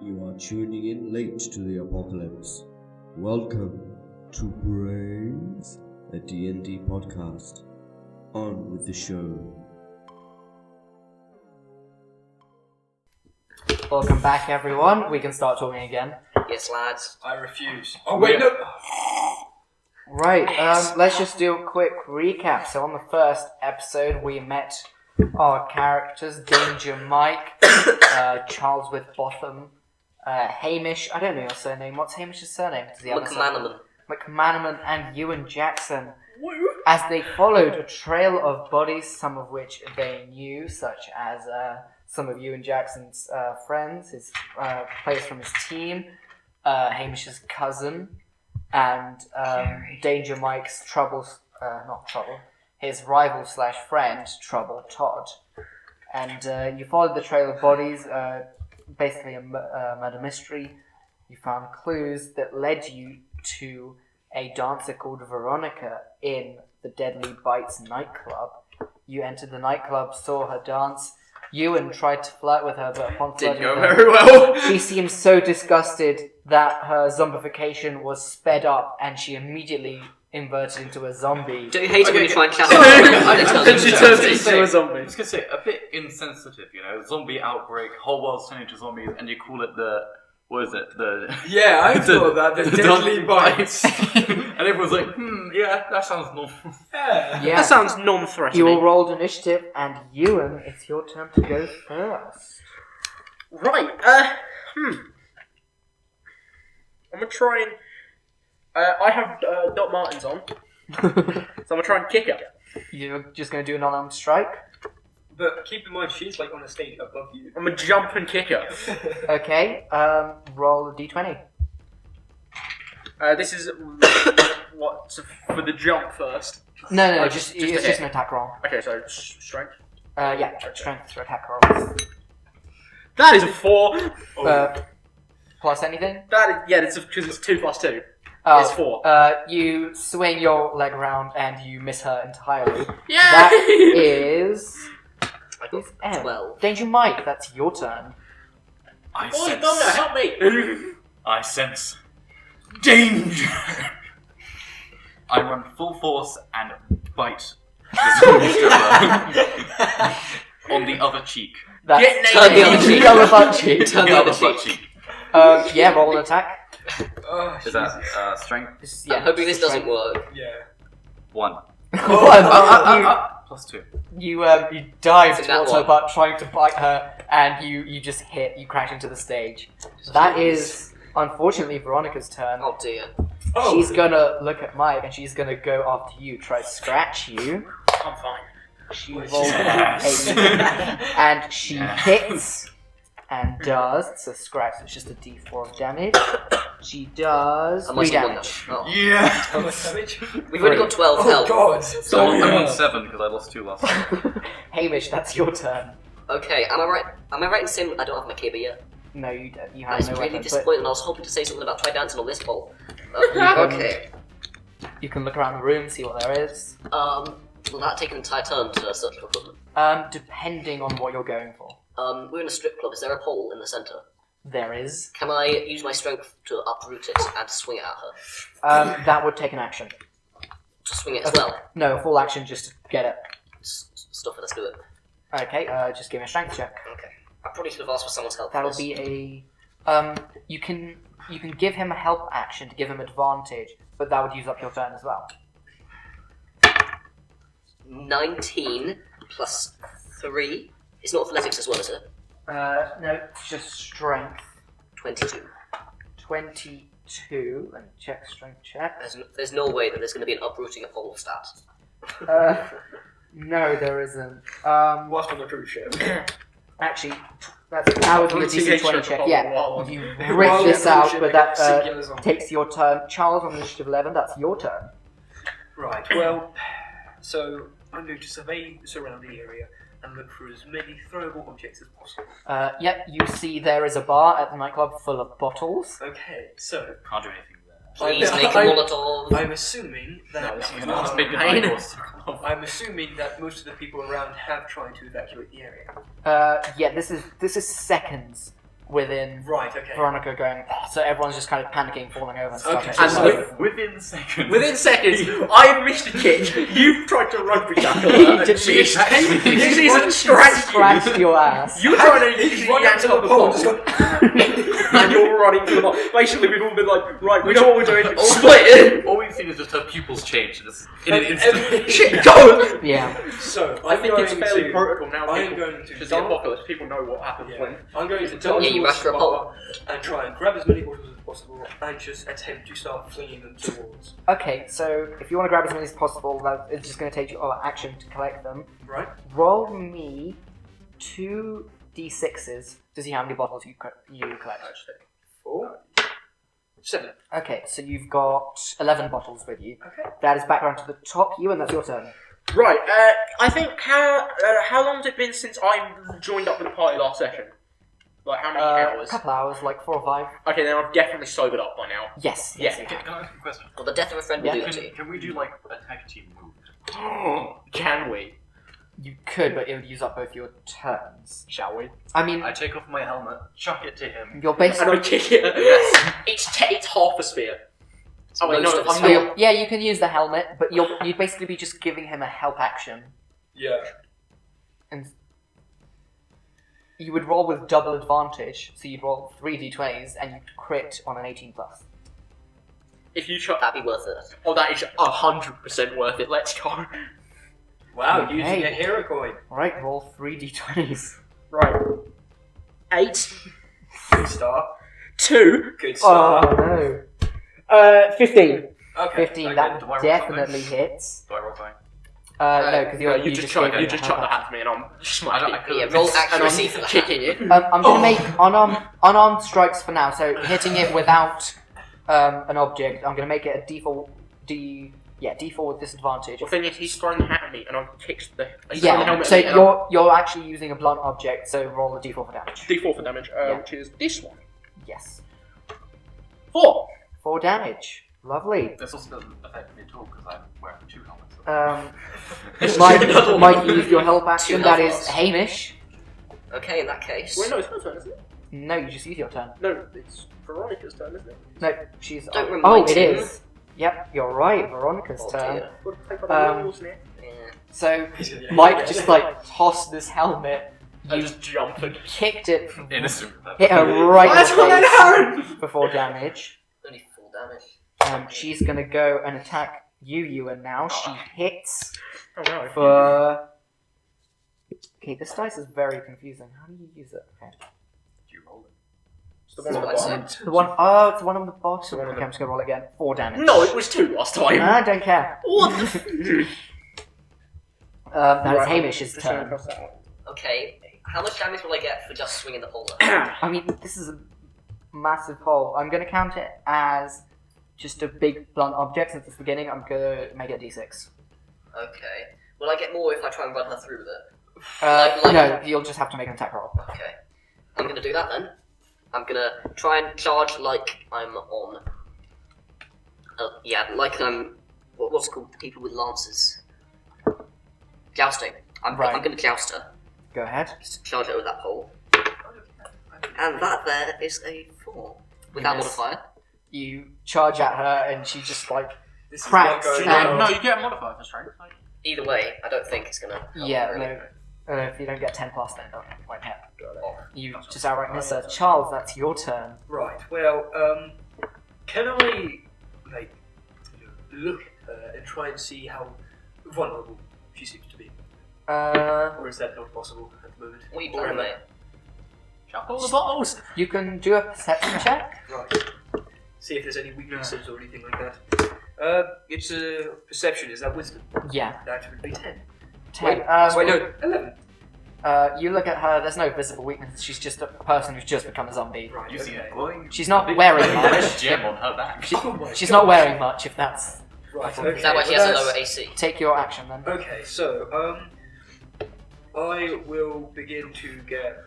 You are tuning in late to the apocalypse. Welcome to Brains, a D&D podcast. On with the show. Welcome back, everyone. We can start talking again. Yes, lads. I refuse. Oh, wait, no! Right, let's just do a quick recap. So on the first episode, we met our characters, Danger Mike, Charles with Botham, Hamish, I don't know your surname. What's Hamish's surname? McManaman and Ewan Jackson. As they followed a trail of bodies, some of which they knew, such as some of Ewan Jackson's friends, his players from his team, Hamish's cousin, and Danger Mike's his rival / friend, Trouble Todd. And you followed the trail of bodies, basically a murder mystery. You found clues that led you to a dancer called Veronica in the Deadly Bites nightclub. You entered the nightclub, saw her dance. Ewan tried to flirt with her, but upon flirting Didn't go with her, very well. she seemed so disgusted that her zombification was sped up and she immediately inverted into a zombie. Don't you hate it when you try and chat? And she turns into a zombie. I was going to say, a bit insensitive, you know, zombie outbreak, whole world's turning into zombies, and you call it the, what is it, Yeah, I thought that, the Deadly Bites. And everyone's like, yeah, that sounds normal. Yeah. That sounds non-threatening. You all rolled initiative, and Ewan, it's your turn to go first. Right, I'm gonna try and... I have Doc Martens on, so I'm gonna try and kick her. You're just going to do an unarmed strike? But keep in mind, she's like on a stage above you. I'm gonna jump and kick her. Okay, roll a d20. This is... what, so for the jump first? No, Oh, it's a just hit. an attack roll. Okay, so strength. Yeah, strength for attack rolls. That is a 4! Plus anything? It's because it's 2 plus 2. Oh, It's 4. You swing your leg around and you miss her entirely. Yay! That is... I got M. 12. Danger Mike, that's your turn. I Oi, sense... Thunder, help me! I sense... danger! I run full force and bite the zombie stripper on the other cheek. That's Turn the other cheek. the other butt cheek. Turn the other cheek. Yeah, roll an attack. Oh, Is that strength? Yeah, I'm hoping this doesn't work. Yeah. 1. Plus 2. You dive Is that towards her one? butt, trying to bite her, and you just you crash into the stage. That is, unfortunately, Veronica's turn. Oh dear. Oh. She's gonna look at Mike, and she's gonna go after you, try to scratch you. I'm fine. She rolls and she hits and does. It's a scratch, so it's just a d4 of damage. She does I 3 must have won damage. that. Oh. Yeah! How much damage? We've only got 12 Oh, health. God. So I'm on 7 because I lost 2 last time. Hamish, that's your turn. Okay, am I right in saying I don't have my caber yet? No, you don't. You That have is no really weapon. disappointing. I was hoping to say something about try dancing on this pole. can- Okay. But you can look around the room, see what there is. Will that take an entire turn to search for equipment? Depending on what you're going for. We're in a strip club. Is there a pole in the centre? There is. Can I use my strength to uproot it and swing it at her? That would take an action. To swing it as well? No, full action just to get it. Stuff it, let's do it. Okay, just give me a strength check. Okay. I probably should have asked for someone's help. That'll for this. be a. You can give him a help action to give him advantage, but that would use up your turn as well. 19 plus 3. It's not athletics as well, is it? No, it's just strength. 22. 22. Let me check strength check. There's no way that there's going to be an uprooting a pole stat. No, there isn't. Whilst on the cruise ship. Actually, that would be a Uprooting DC 20 a check. pole Yeah, while- you While rip on this the out, cruise ship, but they got that singular zombie. takes your turn. Charles on initiative 11. That's your turn. Right, well, so I'm going to survey the surrounding area and look for as many throwable objects as possible. Yep, you see there is a bar at the nightclub full of bottles. Okay, so Can't do anything there. Please I- make a I- Molotov. I'm assuming that I'm assuming that most of the people around have tried to evacuate the area. Yeah, this is seconds within Right, okay. Veronica going, so everyone's just kind of panicking, falling over and stuff. Okay. And So within seconds. Within seconds, I missed a kick. You've tried to rugby tackle He her. just and missed. This isn't scratched. scratched your ass. You tried to He's running yank to the up the pole, pole, just gone. and you're running to the ball. Basically, we've all been like, right, we know what we're doing. Split it. All we've seen is just her pupils change in an instant. Shit, go. Yeah. So, I think it's going fairly to- protocol now. I'm people, going to because the jump. apocalypse, people know what happens Yeah. when. I'm going to jump Yeah, you towards rush for a the pole. bar and try and grab as many bottles as possible and just attempt to start flinging them towards. Okay, so if you want to grab as many as possible, it's just going to take your action to collect them. Right? Roll me 2d6s to see how many bottles you collect. 4, 7. Okay, so you've got 11 bottles with you. Okay. That is back around to the top you, and that's your turn. Right, I think how long has it been since I joined up with the party last session? Like how many A hours? couple hours, like 4 or 5. Okay, then I've definitely sobered up by now. Yes. Yeah. Yes. you Can have. I ask you a question? Well, the death of a friend will do Yeah. it to you. Can we do like a tag team move? Can we? You could, but it would use up both your turns. Shall we? I mean, I take off my helmet, chuck it to him. you're And basically. I kick it. Yes. It's half a spear. Oh wait, most no, of the I'm spear. not. Yeah, you can use the helmet, but you'd basically be just giving him a help action. Yeah. And you would roll with double advantage, so you'd roll 3d20s and you'd crit on an 18+. If you chuck, That'd be worth it. oh, that is 100% worth it. Let's go. Wow, Okay. using a hero coin. Alright, roll 3d20s. Right. 8, Good start. 2, Good Oh start. no. 15. Okay. 15, okay. that do I roll definitely hits. Do I roll something? No, because you just chuck gave him the a help hat at me and I'm smacking I it. could- Yeah, roll And accuracy I'm for that. kicking it. I'm going to make unarmed strikes for now, so hitting it without an object, I'm going to make it a D4 with disadvantage. Well, thing is, he's throwing the hat at me and I kicked the. He's throwing the Yeah, helmet so at me and I'm- you're actually using a blunt object, so roll a D4 for damage. D4 for damage, Yeah. which is this one. Yes. 4. 4 damage. Lovely. This also doesn't affect me at all because I'm wearing 2 helmets. Might use your help action, Two that health is bars. Hamish. Okay, in that case. Wait, no, it's her turn, isn't it? No, you just use your turn. No, it's Veronica's turn, isn't it? No, she's... Don't oh, remind it him. is. Yep, you're right, Veronica's Oh, turn. dear. We'll take on the Um, rules now. Yeah. So, Yeah. Mike just tossed this helmet, I just jump and. kicked it, Innocent. hit her right That's in the what that face for 4 damage. Only 4 damage. She's gonna go and attack you, and now she hits Oh no. for... Okay, this dice is very confusing. How do you use it? Okay. Do you roll it? It's the one on the That's what I bottom. said. The one, oh, it's the one on the bottom. the one on Okay, the- I'm just gonna roll it again. 4 damage. No, it was 2 last time. I don't care. What the Now it's Right, Hamish's just gonna turn. cross that one. Okay, how much damage will I get for just swinging the pole? I mean, this is a massive hole. I'm gonna count it as just a big blunt object since it's the beginning. I'm gonna make it a d6. Okay. Will I get more if I try and run her through with it? No, you'll just have to make an attack roll. Okay. I'm gonna do that then. I'm gonna try and charge like I'm on. Yeah, like I'm. What's it called? The people with lances. Jousting. I'm gonna joust her. Go ahead. Just charge her with that pole. And that there is a 4. Without Yes. modifier. You charge at her, and she just This is cracks. not going And well. No, you get a modifier for strength. Like, Either way, I don't think it's gonna help yeah, really. no. If you don't get 10 plus, then it won't hit. You just outright miss her. Charles, that's your turn. Right. Well, can I like look at her and try and see how vulnerable she seems to be, or is that not possible at the moment? What are you Or planning, am I- mate? chuck all the bottles. You can do a perception check. Right. See if there's any weaknesses or anything like that. It's a perception. Is that wisdom? Yeah. That would be 10. 10. Wait, no, 11. You look at her, there's no visible weakness. She's just a person who's just become a zombie. Right. You see okay. a glowing. She's not big wearing red much. gem on her back. She- Oh my she's God. not wearing much, if that's... Right. Is Okay. Is that why she well, has a that's- lower AC? Take your action, then. Okay, so I will begin to get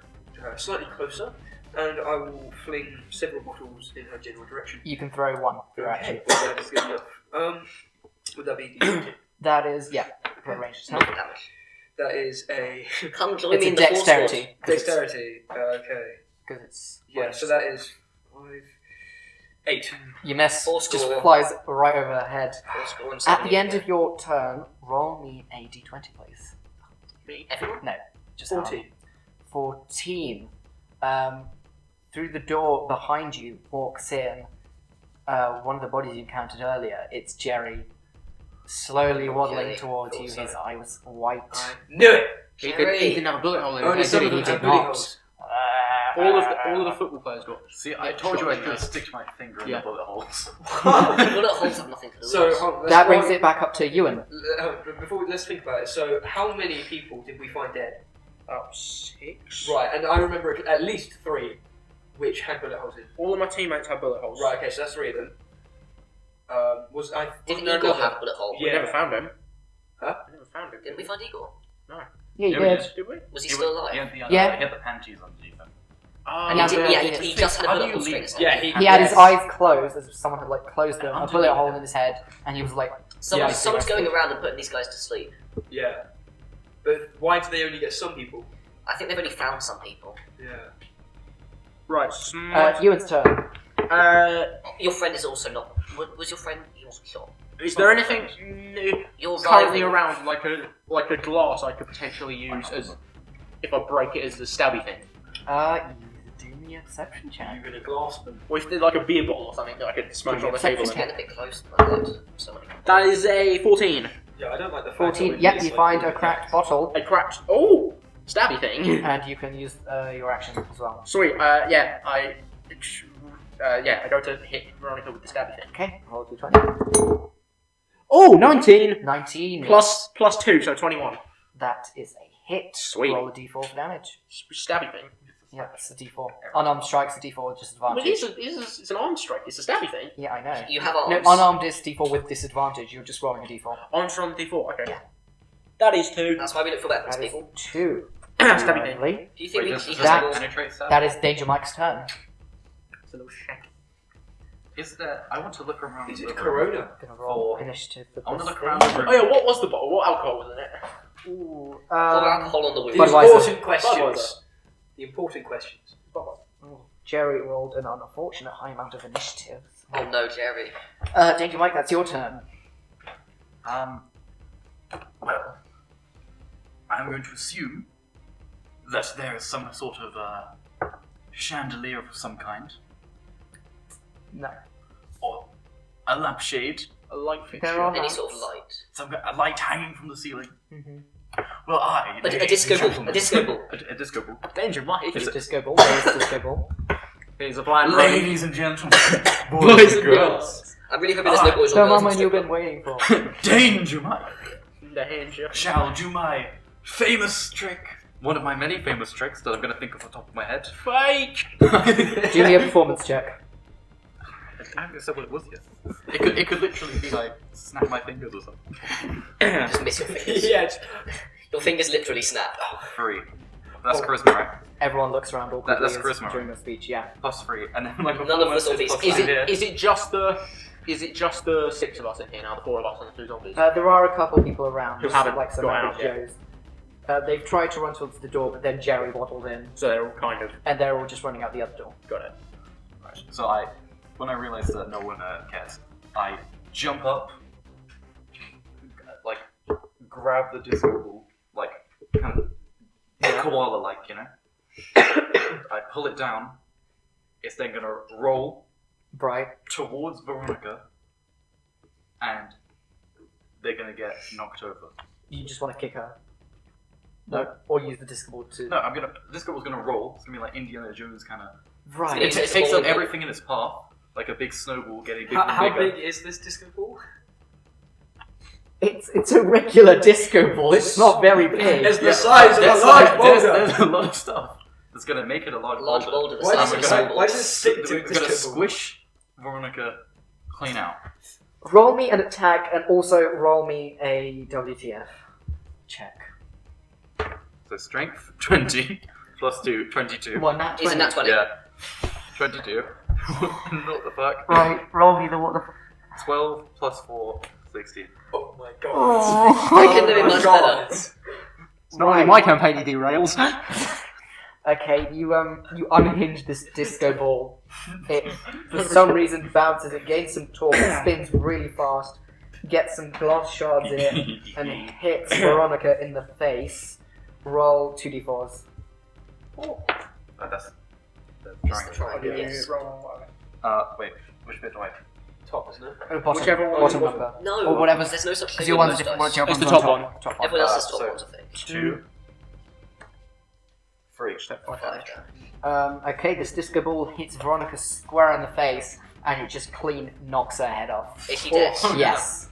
slightly closer, and I will fling several bottles in her general direction. You can throw one for your action. Okay, well, that is good enough. Would that be D20? That is, yeah, for a range Not attack. damage. That is a Come join It's me a in the force dexterity. dexterity. Okay. because it's... Yeah, so that is 5, 8. You miss. Four Just score. flies right over her head. 4 score and At 7. the end of your turn, roll me a d20, please. Me. Everyone? No, just 14. 14. Through the door behind you walks in one of the bodies you counted earlier. It's Jerry, slowly waddling Jerry. towards you. Thought so. His eye was white. I knew it! He Jerry. didn't have a bullet hole in Only his some head, of did them he? have did booty not. holes. All of the football players got. See, I told you I could stick my finger in Yeah. the bullet holes. Bullet holes have nothing to do with So, it. That brings it back up to Ewan. Let's think about it. So, how many people did we find dead? About 6. Right, and I remember at least 3 which had bullet holes in. All of my teammates had bullet holes. Right, okay, so that's 3 of them. Did wasn't there Igor another? have a bullet hole? We Yeah. never found him. Huh? We never found him. Didn't we find Igor? Yeah, Yeah, you we did. did. Did we? Was he still alive? He had the, Yeah. he had the panties underneath him. Oh, And He he did, had- yeah, he just had a How do bullet you hole straight in leave? his Yeah, head. he He had his yes. eyes closed, as if someone had closed them, a Underneath. bullet hole in his head, and he was Someone's going around and putting these guys to sleep. Yeah. But why do they only get some people? I think they've only found some people. Yeah. Right. Ewan's turn. Your friend is also not. Was your friend? He wasn't shot. Is there anything new Your currently rival- around, like a glass I could potentially use as if I break it as a stabby thing? Do me a perception check. You're gonna glass them. Or if there's like a beer bottle or something that I could smash on the table. It's And... getting a bit close. Like that. Somebody. That is a 14. Yeah, I don't like the fact 14. that Yep, you find a cracked bottle, A cracked. Oh, stabby thing. and you can use your action as well. Sweet. Yeah, I go to hit Veronica with the stabby thing. Okay, roll d20. Oh, 19 19. plus 2, so 21. That is a hit. Sweet. Roll a d4 for damage. Stabby thing. Yeah, it's a d4. Unarmed strikes a d4 with disadvantage. It's an arm strike. It's a stabby thing. Yeah, I know. You have No, arms. unarmed is d4 with disadvantage. You're just rolling a d4. Arm from D4. Okay. That is 2. That's why we look for weapons, That is people. 2. Stabby thing. Lovely. Do you think Wait, we does he does has that- more? penetrate stab? That is Danger Mike's turn. It's a little shack. Is there... I want to look around Is the it room. Corona? Gonna roll Four. initiative for I want to this look thing. around the room. Oh yeah, what was the bottle? What alcohol was in it? Ooh, Pour alcohol on the wound. The Budweiser. important questions. The important questions. Jerry rolled an unfortunate high amount of initiative. Oh no, Jerry. Danger Mike, that's your turn. Well, I'm going to assume that there is some sort of chandelier of some kind, No. or a lampshade, A light fixture. There are Any lamps. sort of light. a light hanging from the ceiling. Mm-hmm. Well, I... A disco ball. gentleman- A disco ball. A disco ball. Danger, Mike. Is it- Disco ball. There is disco ball. Here's a blind Ladies and gentlemen, Boys and girls. I'm really hoping there's no boys or The girls. moment in you've this been waiting for. Danger Mike The hand job. shall do my famous trick. One of my many famous tricks that I'm going to think off the top of my head. Fake. Do me a performance check. I haven't said what it was yet. It could literally be like snap my fingers or something. Just miss your fingers. Yeah. Your fingers literally snap. 3. That's charisma, right? Everyone looks around awkwardly That's as- charisma, during right? the speech. Yeah. Plus 3, and then my None of performance the zombies- plus Is 5. it just the 6 of us in here now? The 4 of us and the 2 zombies. There are a couple people around Who haven't like some got average out yet. Joes. They've tried to run towards the door, but then Jerry waddled in, So they're all kind of and they're all just running out the other door. got it. Right. So when I realised that no one cares, I jump up, like grab the disco ball, like kind of koala-like, you know. I pull it down. It's then gonna roll Right. towards Veronica, and they're gonna get knocked over. You just want to kick her. No. Or use the disco ball to. No, disco ball's gonna roll. It's gonna be like Indiana Jones kind of. Right. It's It takes all up good. everything in its path, like a big snowball getting bigger How and bigger. big is this disco ball? It's a regular disco ball. It's not very big. It's the size of a There's large boulder. there's a lot of stuff that's gonna make it a large Large boulder. boulder the Why size does of it a say- softball. why does it stick to We're the gonna disco ball? squish Veronica clean out. Roll me an attack and also roll me a WTF check. So strength 20 plus 2, 22. One nat 20. Isn't that 20? Yeah, 22. What the fuck? Right. Roll me the what the. 12 plus 4, 16. Oh my god. Oh, I can do it much better. It's not really my campaign he derails. Okay, you unhinge this disco ball. It, for some reason, bounces. It gains some torque, spins really fast, gets some glass shards in it, and hits Veronica in the face. Roll 2d4s. That's the It's the triangle. triangle, yes. Wait, which bit do I? Top, isn't it? Bottom, bottom number. No, Or whatever. there's no such Because thing. your in one's those different. dice. Your It's one's the on top one. Top one. Everyone else has top So- ones, I think. 2, 3. 5 damage. Okay, this disco ball hits Veronica square in the face, and it just clean knocks her head off. Is she dead? Yes.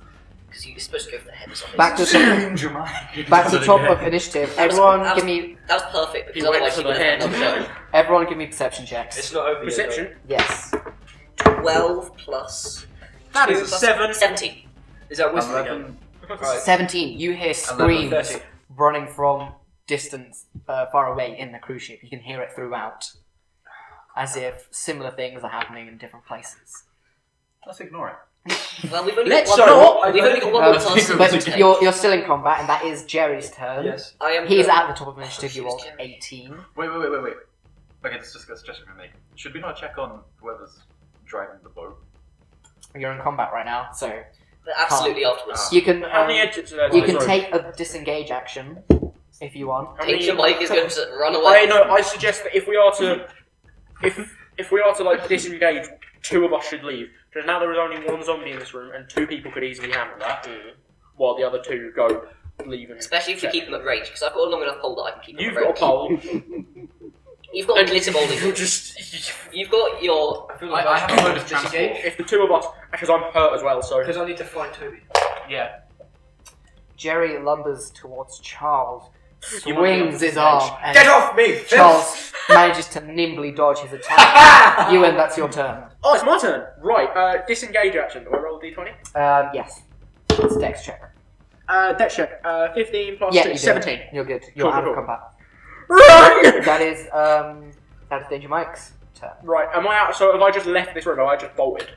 Because you're supposed to go for the head or something. Back to top of initiative. Everyone, give me. That was perfect, because You went otherwise for you the would have head. had another Everyone, give me perception checks. It's not over yet, Perception. Yes. go. 12 plus That 2 is plus 7. 17. though. Is that wisdom again? 11. Right. 17. You hear screams 30. running from distance far away in the cruise ship. You can hear it throughout, as if similar things are happening in different places. Let's ignore it. Well, we've only Let's got one not- more. We've only got one more task to But take. you're still in combat, and that is Jerry's turn. Yes. I am. He's at the top of initiative. You Choose rolled Jerry. 18. Wait. Okay, this is just a suggestion for me. Should we not check on whoever's driving the boat? You're in combat right now, so But absolutely afterwards. you can How many exits are there? you can Sorry. take a disengage action if you want. How many- Danger Mike is going to run away. I suggest that if we are to, if we are to like disengage, 2 of us should leave. Because now there is only 1 zombie in this room, and 2 people could easily handle that. While the other 2 go, leave and. Especially if you keep them at range, because I've got a long enough pole that I can keep them You've at got a range. pole. You've got a glitter molding. You're just. You've got your. I feel like I have a load of disengage transport. If the 2 of us, because I'm hurt as well, so. because I need to find Toby. Yeah. Jerry lumbers towards Charles, You want swings to his arm, and Get off me, Phil! Charles manages to nimbly dodge his attack. Ewan, that's your turn. Oh, it's my turn. Right. Disengage action. Do I roll a d20? Yes. It's a dex check. Dex check. 15 plus Yeah, 2, you do. 17. You're good. You're Cool, out cool, of cool. combat. Run! That is Danger Mike's turn. Right. Am I out? So have I just left this room? Or have I just bolted?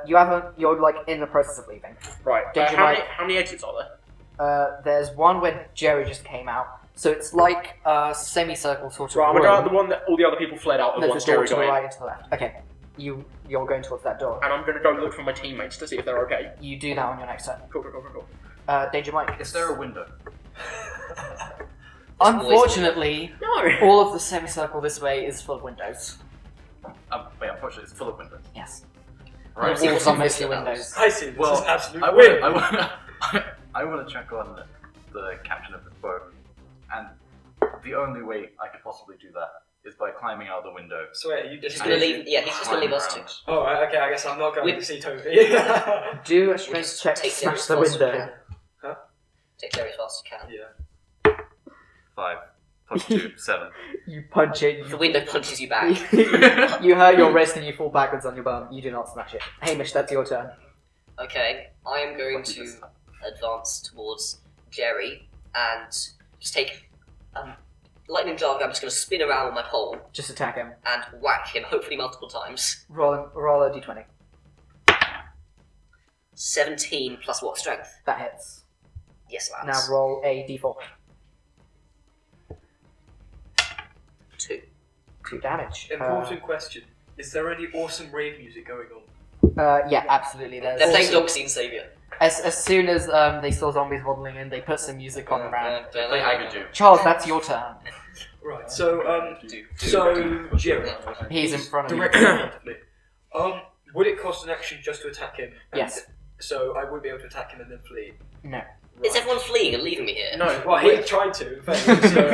You haven't. You're like in the process of leaving. Right. Danger Mike. How many exits are there? There's one where Jerry just came out, so it's like a semicircle sort of Right. I'm gonna go out room. the one that all the other people fled out of. There's Once a door Jerry to the got in. right and to the left. Okay, you're going towards that door. And I'm gonna go look for my teammates to see if they're okay. You do that on your next turn. Cool. Cool. Danger Mike. Is there a window? Unfortunately, No. all of the semicircle this way is full of windows. Wait, unfortunately, it's full of windows. Yes. Right. The walls are mostly windows. I see. This Well, is absolutely I weird. want to check on the captain of this boat, and the only way I could possibly do that is by climbing out the window. So wait, are you He's just gonna leave. Yeah, he's just gonna leave us two. Oh, right, okay. I guess I'm not going We- to see Toby. Do a We'll strength just check. take Smash Jerry's the fast as we window. can. Take Jerry as fast as you can. Yeah. 5 plus 2, 7. You punch it. The window punches you back. You hurt your wrist and you fall backwards on your bum. You do not smash it. Hamish, that's your turn. Okay, I am going to advance towards Jerry and just take lightning dart. I'm just going to spin around on my pole Just attack him. and whack him, hopefully multiple times. Roll a d20. 17 plus what? Strength? That hits. Yes, Now lads. roll a d4. 2. 2 damage. Important question. Is there any awesome rave music going on? Yeah, absolutely. There's They're playing Dog Scene Saviour. as soon as they saw zombies waddling in, they put some music on around. Play Hagaju. Charles, that's your turn. Right. So Jerry, He's in front of you. directly in front of me. Would it cost an action just to attack him? Yes. So I would be able to attack him and then flee. No. Is everyone fleeing and leaving me here? No. Well, he tried to. In fact, so,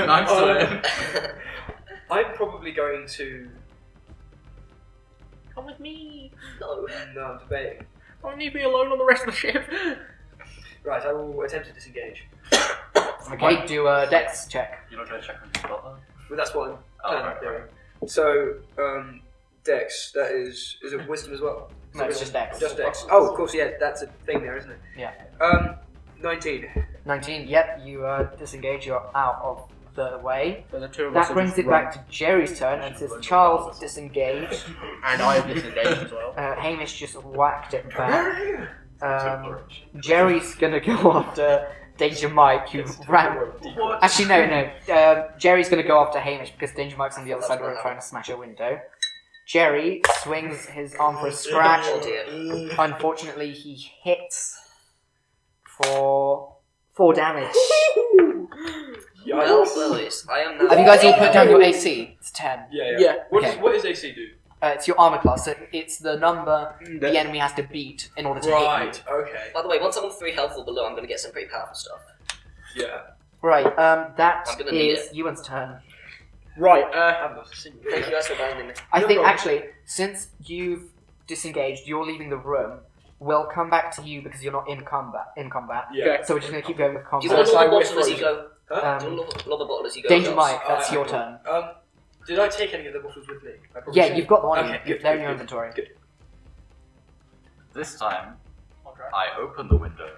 I'm still in. I'm probably going to. Come with me. No. No, I'm debating. Don't leave me alone on the rest of the ship. Right, I will attempt to disengage. Okay, do a dex check. You're not going to check on your spell though? But that's what I'm Oh, planning right, on doing. So, Dex, that is it wisdom as well? No, it's just dex. Just Dex. Oh, of course, yeah, that's a thing there, isn't it? Yeah. 19. 19. Yep, you disengage. You're out of the way. So the 2 of us That are brings just it back to Jerry's turn, and says Charles disengaged. and I have disengaged as well. Hamish just whacked it back. Jerry's gonna go after Danger Mike, you ran. What? Actually, no. Jerry's going to go after Hamish because Danger Mike's on the other side of the room trying to smash a window. Jerry swings his arm for a scratch. Oh dear. Unfortunately, he hits for 4 damage. Well, boys, I am now. Have you guys all put down your AC? It's 10. Yeah. What does AC do? It's your armor class. So it's the number the enemy has to beat in order to hit Right, okay. By the way, once I'm on 3 health or below, I'm going to get some pretty powerful stuff. Yeah. you. Right. That I'm gonna need is it. Ewan's turn. Right. I'm not a single. Thank you guys for abandoning me. I No think problem. actually, since you've disengaged, you're leaving the room. We'll come back to you because you're not in combat. Yeah. Okay. So we're just going to keep going with Do you combat. want to Sorry, lob a we're bottle as you go? Huh? Do you want to lob a bottle as you go? Danger Ross? Mike, that's your turn. Did I take any of the bottles with me? I probably Yeah, should. you've got the one. Okay, good, They're in good, your good. inventory. Good. This time, I open the window.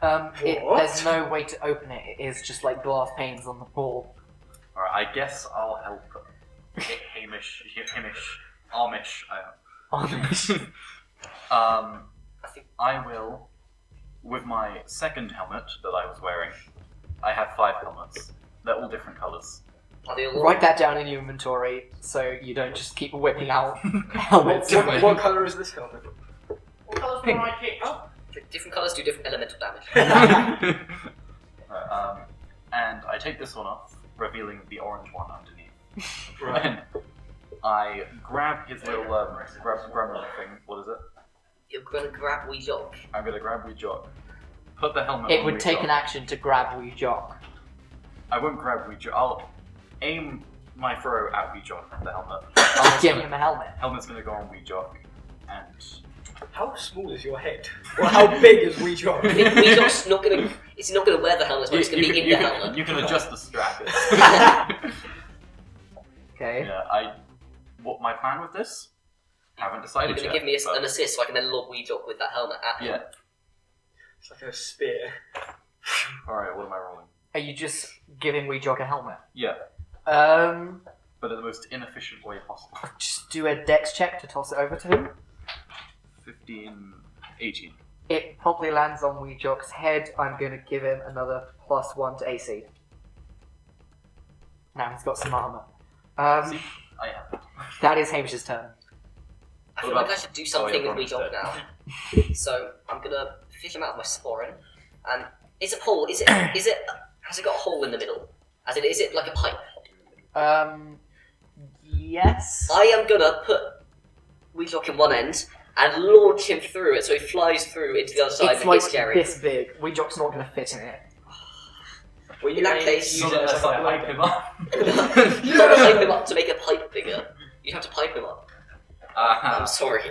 What? There's no way to open it. It is just like glass panes on the wall. Alright, I guess I'll help Hamish, Amish. I will, with my second helmet that I was wearing, I have 5 helmets. They're all different colours. Are they all Write that down in your inventory so you don't just keep whipping out helmets. What colour is this helmet? What colours were I picked? different colours do different elemental damage. And I take this one off, revealing the orange one underneath. Right. And I grab his little grab thing. What is it? You're going to grab Wee Jock. I'm gonna grab Wee Jock. Put the helmet It on would Wee take Jock. an action to grab Wee Jock. I won't grab Wee Jock. I'll aim my throw at Wee Jock, the helmet. Give him a helmet. Helmet's gonna go on Wee Jock, and How small is your head? Or how big is Wee Jock? I think Wee Jock's not going to... It's not going to wear the helmet, but it's going to be in the helmet. you can adjust the strap. Okay. Yeah, what my plan with this? Haven't You're decided going to yet. give me but- an assist so I can then lob Wee Jock with that helmet at him. Yeah. It's like a spear. Alright, what am I rolling? Are you just giving Wee Jock a helmet? Yeah, but in the most inefficient way possible. Just do a dex check to toss it over to him. 15, 18. It promptly lands on Wee Jock's head. I'm going to give him another +1 to AC. Now he's got some armor. I have. That is Hamish's turn. I feel like I should do something yeah, with Wee Jock Ron's now. So I'm going to fish him out of my sporran. And is it hole? Has it got a hole in the middle? As in, is it like a pipe? Yes. I am going to put Wee Jock in one end and launch him through it so he flies through into the other side It's and like hits Jerry. this big. Wee Jock's not going to fit in it. Well, In that case, So that as I hype him up. you can't pipe him up to make a pipe bigger. You have to pipe him up. I'm sorry.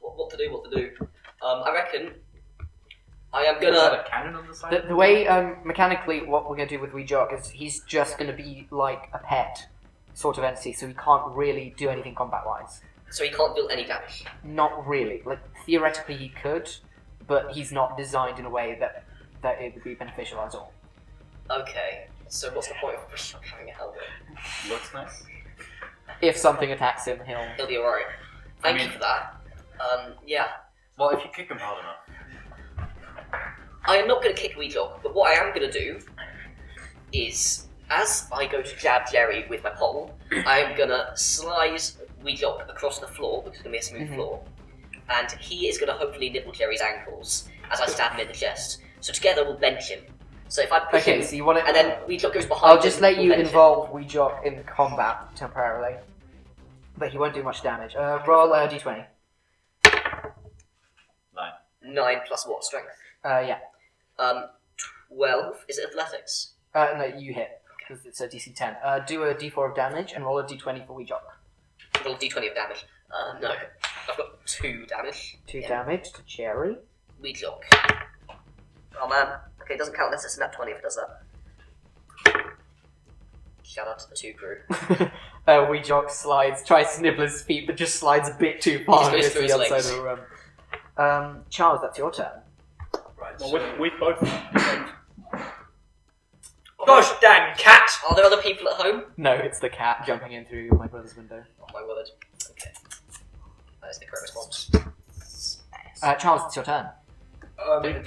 What to do? I reckon I am Is that gonna. a cannon on the side? The way, mechanically, what we're going to do with Wee Jock is he's just going to be like a pet sort of entity, so he can't really do anything combat-wise. So he can't deal any damage. Not really. Like, theoretically he could, but he's not designed in a way that it would be beneficial at all. Okay. So what's the point of having a helmet? Looks nice. If something attacks him, He'll be alright. Thank I you mean- for that. Yeah. Well, if you kick him hard enough. I am not going to kick Wee Jock, but what I am going to do is, as I go to jab Jerry with my pole, I am going to slide Wee Jock across the floor, because it's going to be a smooth floor, and he is going to hopefully nibble Jerry's ankles as I stab him in the chest. So together we'll bench him. So if I push Okay, him, so you want and to... then Wee Jock goes behind I'll just him, let we'll you bench him. involve Wee Jock in combat temporarily. But he won't do much damage. Roll a d20. 9 plus what? Strength? Yeah. 12. Is it athletics? No, you hit, because it's a DC 10. Do a d4 of damage and roll a d20 for Wee Jock. Roll d20 of damage. No. I've got 2 damage. 2 Yeah. damage to Jerry. Wee Jock. Oh man. Okay, it doesn't count unless it's a nat 20 if it does that. Shout out to the 2 crew. Wee Jock slides, tries to nibble his feet, but just slides a bit too far He and just goes goes to the through other his side of the room. Charles, that's your turn. Right. Well, we've both. Gosh dang cat! Are there other people at home? No, it's the cat jumping in through my brother's window. Oh my word. Okay. That is the correct response. Charles, it's your turn.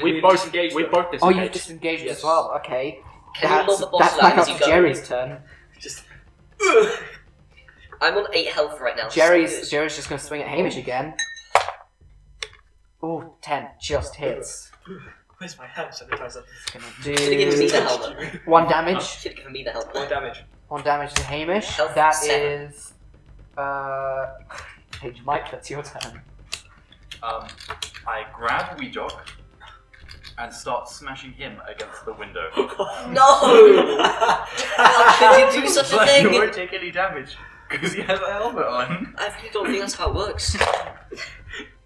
We both disengaged. we both Oh, disengaged. you disengaged Yes. as well. Okay. Can you lob the That's bottle out back as up you to go? Jerry's turn. Just. I'm on 8 health right now. Jerry's just gonna swing at Hamish again. Ooh, 10 just hits. Where's my hand sanitizer? It's gonna Should have given me the do helmet. 1 damage. Should have given me the helmet. 1 damage. 1 damage to Hamish. Health That 7. is Page Mike, that's your turn. I grab Weejock and start smashing him against the window. No! How could you do such a But he thing? won't take any damage because he has a helmet on. I really don't think that's how it works.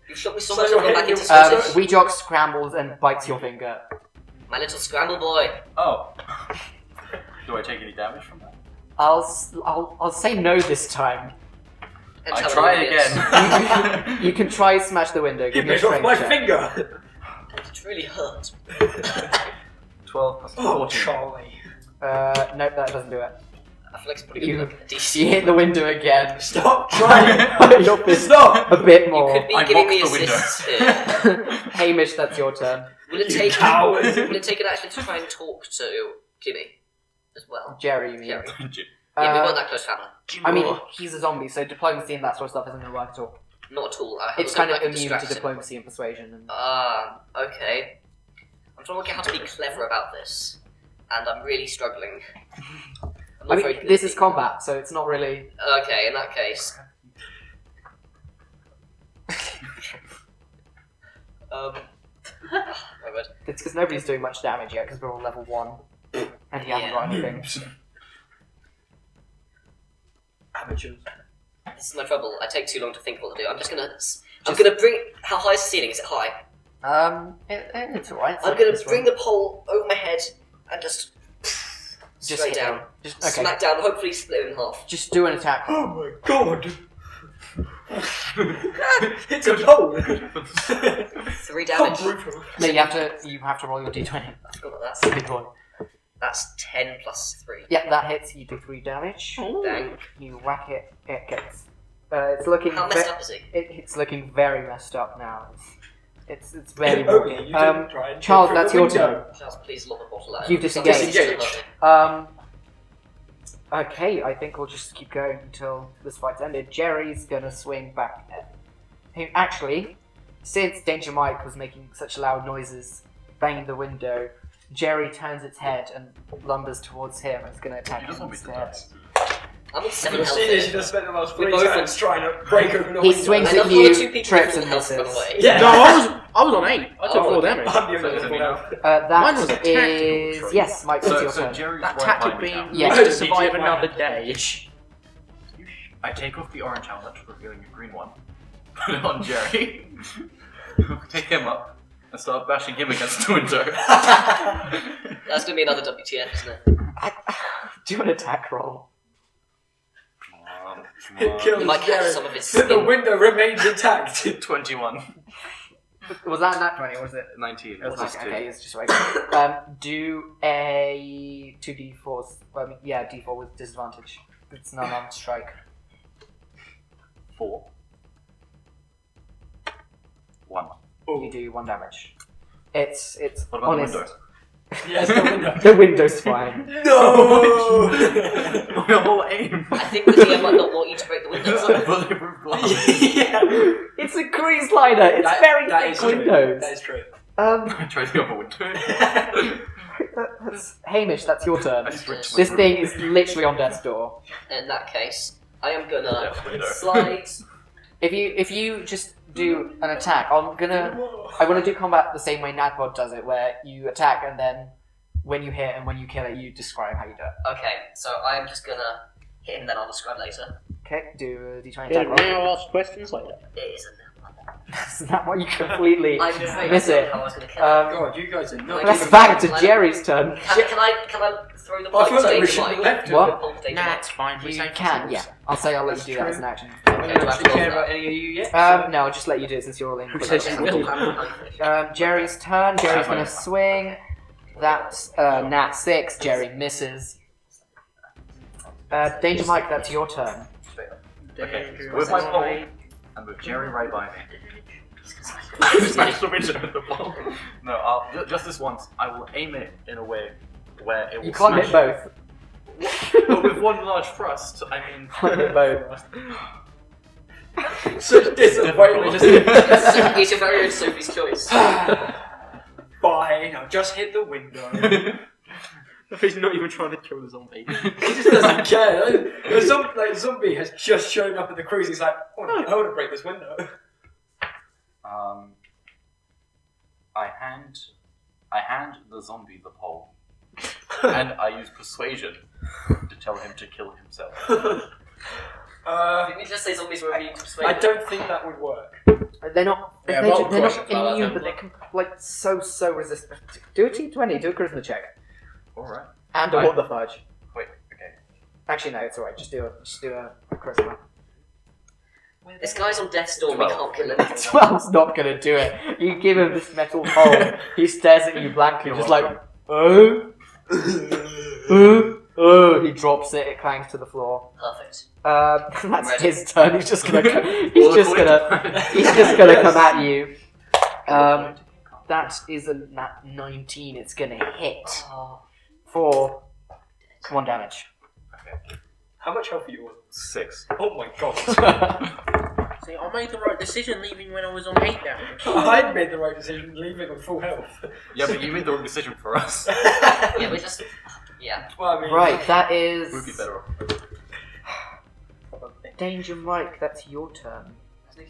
You shot me so So much, you're I'm going back hitting into your- Scottish. Weejock scrambles and bites your finger. My little scramble boy. Oh. Do I take any damage from that? I'll say no this time. And I tell try me what it is. again. You can try smash the window. You Give me a bit off strength my check. finger! It really hurt. 12 plus Oh, 14. Charlie. Nope, that doesn't do it. I feel like it's pretty You- good at DC. You hit the window again. Stop trying! Your fist Stop! a bit You more. could be I giving me blocked the window. assists here. Hamish, that's your turn. Will it You take coward. Will it take it actually to try and talk to Jimmy as well? Jerry, you mean? Jerry. Yeah, we Uh, weren't that close family. I mean, he's a zombie, so diplomacy and that sort of stuff isn't going to work at all. Not at all. I It's was kind of like immune to distracted. diplomacy and persuasion. And Okay. I'm trying to work out how to be clever about this, and I'm really struggling. I'm I not mean, very good this at is it. combat, so it's not really. Okay, in that case. My word. It's because nobody's doing much damage yet because we're all level 1. And he hasn't Yeah. got anything. Amateurs. This is my trouble. I take too long to think what to do. I'm gonna bring. How high is the ceiling? Is it high? It's alright. I'm gonna bring the pole over my head and just straight hit down, him. Just, okay. smack down. Hopefully split it in half. Just do an attack. Oh my god! It's a pole! 3 How damage. brutal. No, you have to roll your d20. I forgot about that. Silly boy. That's 10 plus 3. Yeah, that hits. You do 3 damage. Dang. You whack it. It gets. It's looking. How messed up is he? It's looking very messed up now. It's very Oh, broken. you didn't try and Charles, go through that's the your window. turn. Charles, please lock the bottle out. You've disengaged. Disengaged. Okay, I think we'll just keep going until this fight's ended. Jerry's gonna swing back at him. Actually, since Danger Mike was making such loud noises, banging the window, Jerry turns its head and lumbers towards him and is gonna attack You him just want me to instead. die. I'm on 7 You've health. seen this, you here. just spent the last We're 3 both turns trying to break open a He window. swings And at I've got the 2 you, people trips full and health run misses. away. Yeah. No, I was on 8. I took Oh, 4 okay. damage. I'm the So only is it one me now? now. Mine was a That tactical is choice. yes, Mike. It's your So turn. Jerry's That right tactic behind me being now. Yeah. used to survive Did you another mind? day. I take off the orange helmet, revealing a green one. Put it on Jerry. Pick him up and start bashing him against the window. That's gonna be another WTF, isn't it? Do an attack roll. It kills You might catch Jerry. some of his The skin. window remains intact. 21. Was that a nat 20 or was it? 19. It was Plus like, 2. okay, it's just right. Do a 2d4s. Yeah, d4 with disadvantage. It's an unarmed strike. 4. 1. You do 1 damage. It's What about honest. the window? Yes, the window. The window's fine. No! My whole aim. I think the DM might not want you to break the window. It's like bulletproof glass. Yeah. It's a cruise liner. It's very that thick is true. windows. That is true. I tried the other window. That's Hamish. That's your turn. I just ripped my This roof. thing is literally on death's door. In that case, I am gonna Death window. slide. If you just do an attack, I want to do combat the same way Nadbot does it, where you attack and then when you hit and when you kill it, you describe how you do it. Okay, so I am just gonna hit him, then I'll describe later. Okay, do a d20 Yeah, attack roll. now ask questions later. It is a Is that what you completely I'm afraid miss I it? didn't know how I was gonna kill him. God, you guys are not That's giving back me- to Jerry's turn. Can I throw the I pipe feel to like we Danger should have Mike? left it. What? Nah, it's fine. We You say can, yeah. I'll say I'll let you do that That's as an action. I Okay, don't do I have actually to care roll about that? any of you yet. No, I'll just let you do it since you're all in. Who says you will? Jerry's turn. Jerry's gonna swing. That's nat 6. Jerry misses. Danger Mike, that's your turn. Okay, with my pole and with Jerry right by me, Smash the window with the pole. No, just this once. I will aim it in a way where it will You can't hit both. But with one large thrust, I mean... Can't hit both. Such disappointment. It's a very own Sophie's choice. Fine, I'll just hit the window. He's not even trying to kill the zombie. He just doesn't care. The zombie has just shown up at the cruise. He's like, I want to break this window. I hand the zombie the pole, and I use persuasion to tell him to kill himself. Didn't you just say zombies were immune to persuasion? I don't think that would work. They're not. Yeah, they're roll not questions about immune, that, but they're so resistant. Do a T20. Do a charisma check. Alright. And a what the fudge. Wait, okay. Actually, no, it's alright. Just do a charisma. This guy's on death's door, we can't kill him. 12's not gonna do it. You give him this metal pole. He stares at you blankly, just like, oh. He drops it. It clangs to the floor. Perfect. That's Ready. his turn. He's just gonna come at you. That is a nat 19. It's gonna hit for 1 damage. Okay. How much health are you on? 6. Oh my god. See, I made the right decision leaving when I was on 8 damage. I'd made the right decision leaving on full health. Yeah, but you made the wrong decision for us. Yeah, we're just... Yeah. Well, I mean, Right, that is We'd be better off. Danger Mike. That's your turn.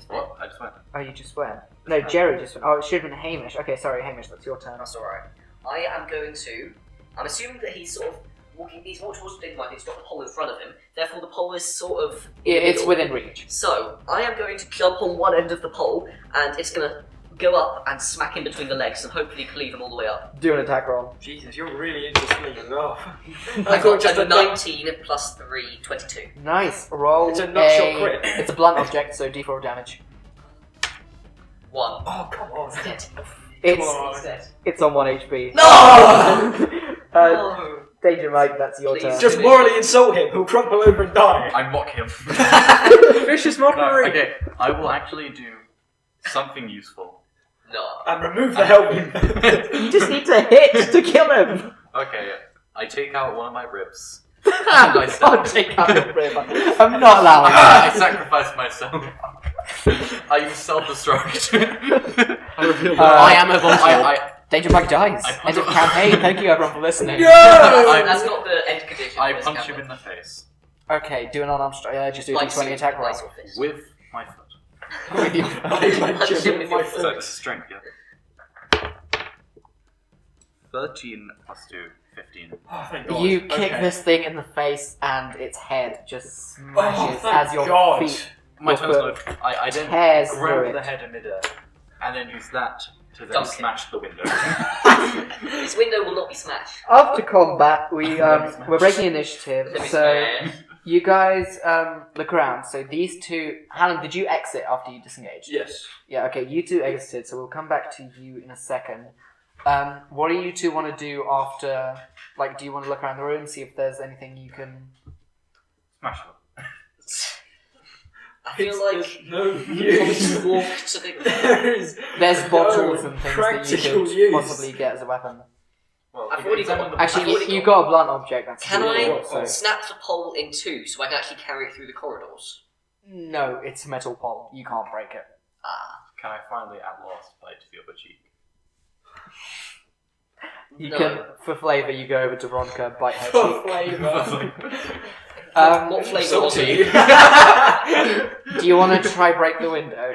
What? I just went. Oh, you just went. No, Jerry just went. Oh, it should have been Hamish. Okay, sorry, Hamish. That's your turn. That's alright. I am going to... I'm assuming that he's sort of walking... He's walking towards the Mike, he's got the pole in front of him. Therefore, the pole is sort of... It's within reach. So, I am going to jump on one end of the pole, and it's going to go up and smack in between the legs, and hopefully cleave him all the way up. Do an attack roll. Jesus, you're really into slinging off. I got just a 19 plus 3, 22. Nice. Roll. It's a nutshot crit. It's a blunt object, so D4 damage. 1. Oh, come on. He's dead. It's He's dead. it's on 1 HP. No! No! Danger Mike. That's your Please. turn. Just morally insult him, he'll crumple over and die. I mock him. Vicious No, mockery! okay, I will actually do something useful. No. And remove the helmet. You just need to hit to kill him. Okay, I take out one of my ribs. I can't take out your rib. I'm not allowing I that. sacrifice myself. I use self-destruct. I am a vampire. I Danger Mike dies. I punch End of him. campaign. Thank you everyone for listening. That's not the end condition. I for this punch campaign. him in the face. Okay, do an unarmed strike. Just do a Like D20 attack roll. like sort of fist. With my foot. With your Punch him with your So foot. this is strength, yeah. 13 plus 2, 15. Oh, thank God. You kick Okay. this thing in the face, and its head just smashes thank as your God. feet. My Your turn's foot low. I then tears through grab it. the head in midair and then use that to then Dunk it. smash the window. This window will not be smashed. After combat, we're breaking initiative. Let me So smash. you guys look around. So these two, Helen, did you exit after you disengaged? Yes. Yeah. Okay, you two exited. So we'll come back to you in a second. What do you two want to do after? Like, do you want to look around the room, see if there's anything you can? Smash them. I feel like no we use. walk to the... There's bottles No and things that you practical could use. possibly get as a weapon. Well, I've already got one. Actually, I've already you got got a blunt object. That's Can D4, I so- snap the pole in two so I can actually carry it through the corridors? No, it's a metal pole. You can't break it. Ah. Can I finally at last bite the other cheek? You No. can, for flavour, you go over to Veronica, bite her For cheek. flavour. What flavour was Salty. it? Do you want to try break the window?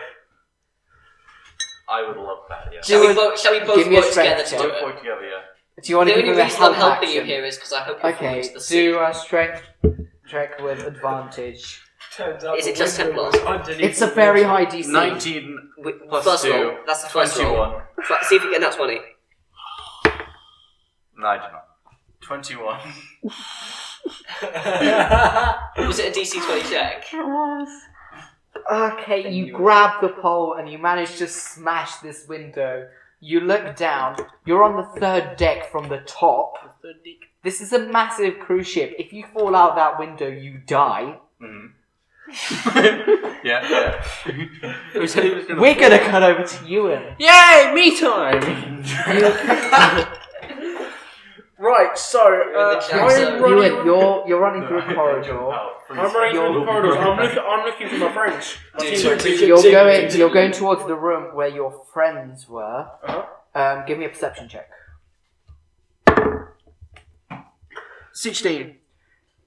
I would love that, yeah. Shall we both Give me a work together strength to check. do Both it? work together, yeah. Do you want The to give only him a reason I'm help helping you action? here is because I hope you're falling Okay, into the sea. do a strength check with advantage. Turns out Is it the just 10 window plus? was underneath It's a the very window. high DC. 19 plus First 2, roll. That's the first roll. 21. See if you get that 20. No, I do not. 21. Was it a DC 20 check? Okay, you grab the pole and you manage to smash this window. You look down. You're on the 3rd deck from the top. This is a massive cruise ship. If you fall out that window, you die. Mm-hmm. Yeah. Who said he was gonna We're gonna cut over to Ewan. Yay, me time! Right, so I'm running. Ewan, you're running through a corridor. I'm running through the corridors. I'm looking for my friends. My teammates. You're going towards the room where your friends were. Give me a perception check. 16.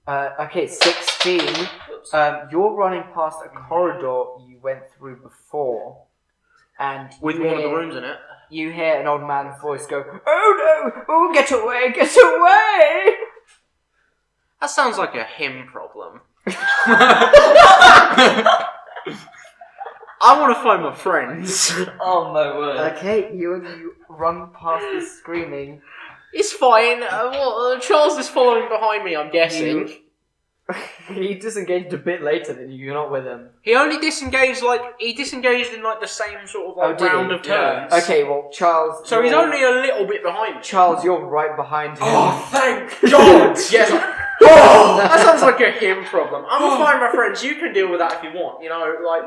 Okay, 16. You're running past a corridor you went through before, and With one of the rooms in it. you hear an old man's voice go, "Oh no! Oh, get away! Get away!" That sounds like a him problem. I want to find my friends. Oh my word. Okay, you run past the screaming. It's fine. Charles is following behind me, I'm guessing. He disengaged a bit later than you. You're not with him. He only disengaged in the same sort of did he? round of turns. Okay, well, Charles. So he's only a little bit behind me. Charles, you're right behind him. Oh, thank God! Yes. That sounds like a him problem. I'm gonna find my friends. You can deal with that if you want. You know, like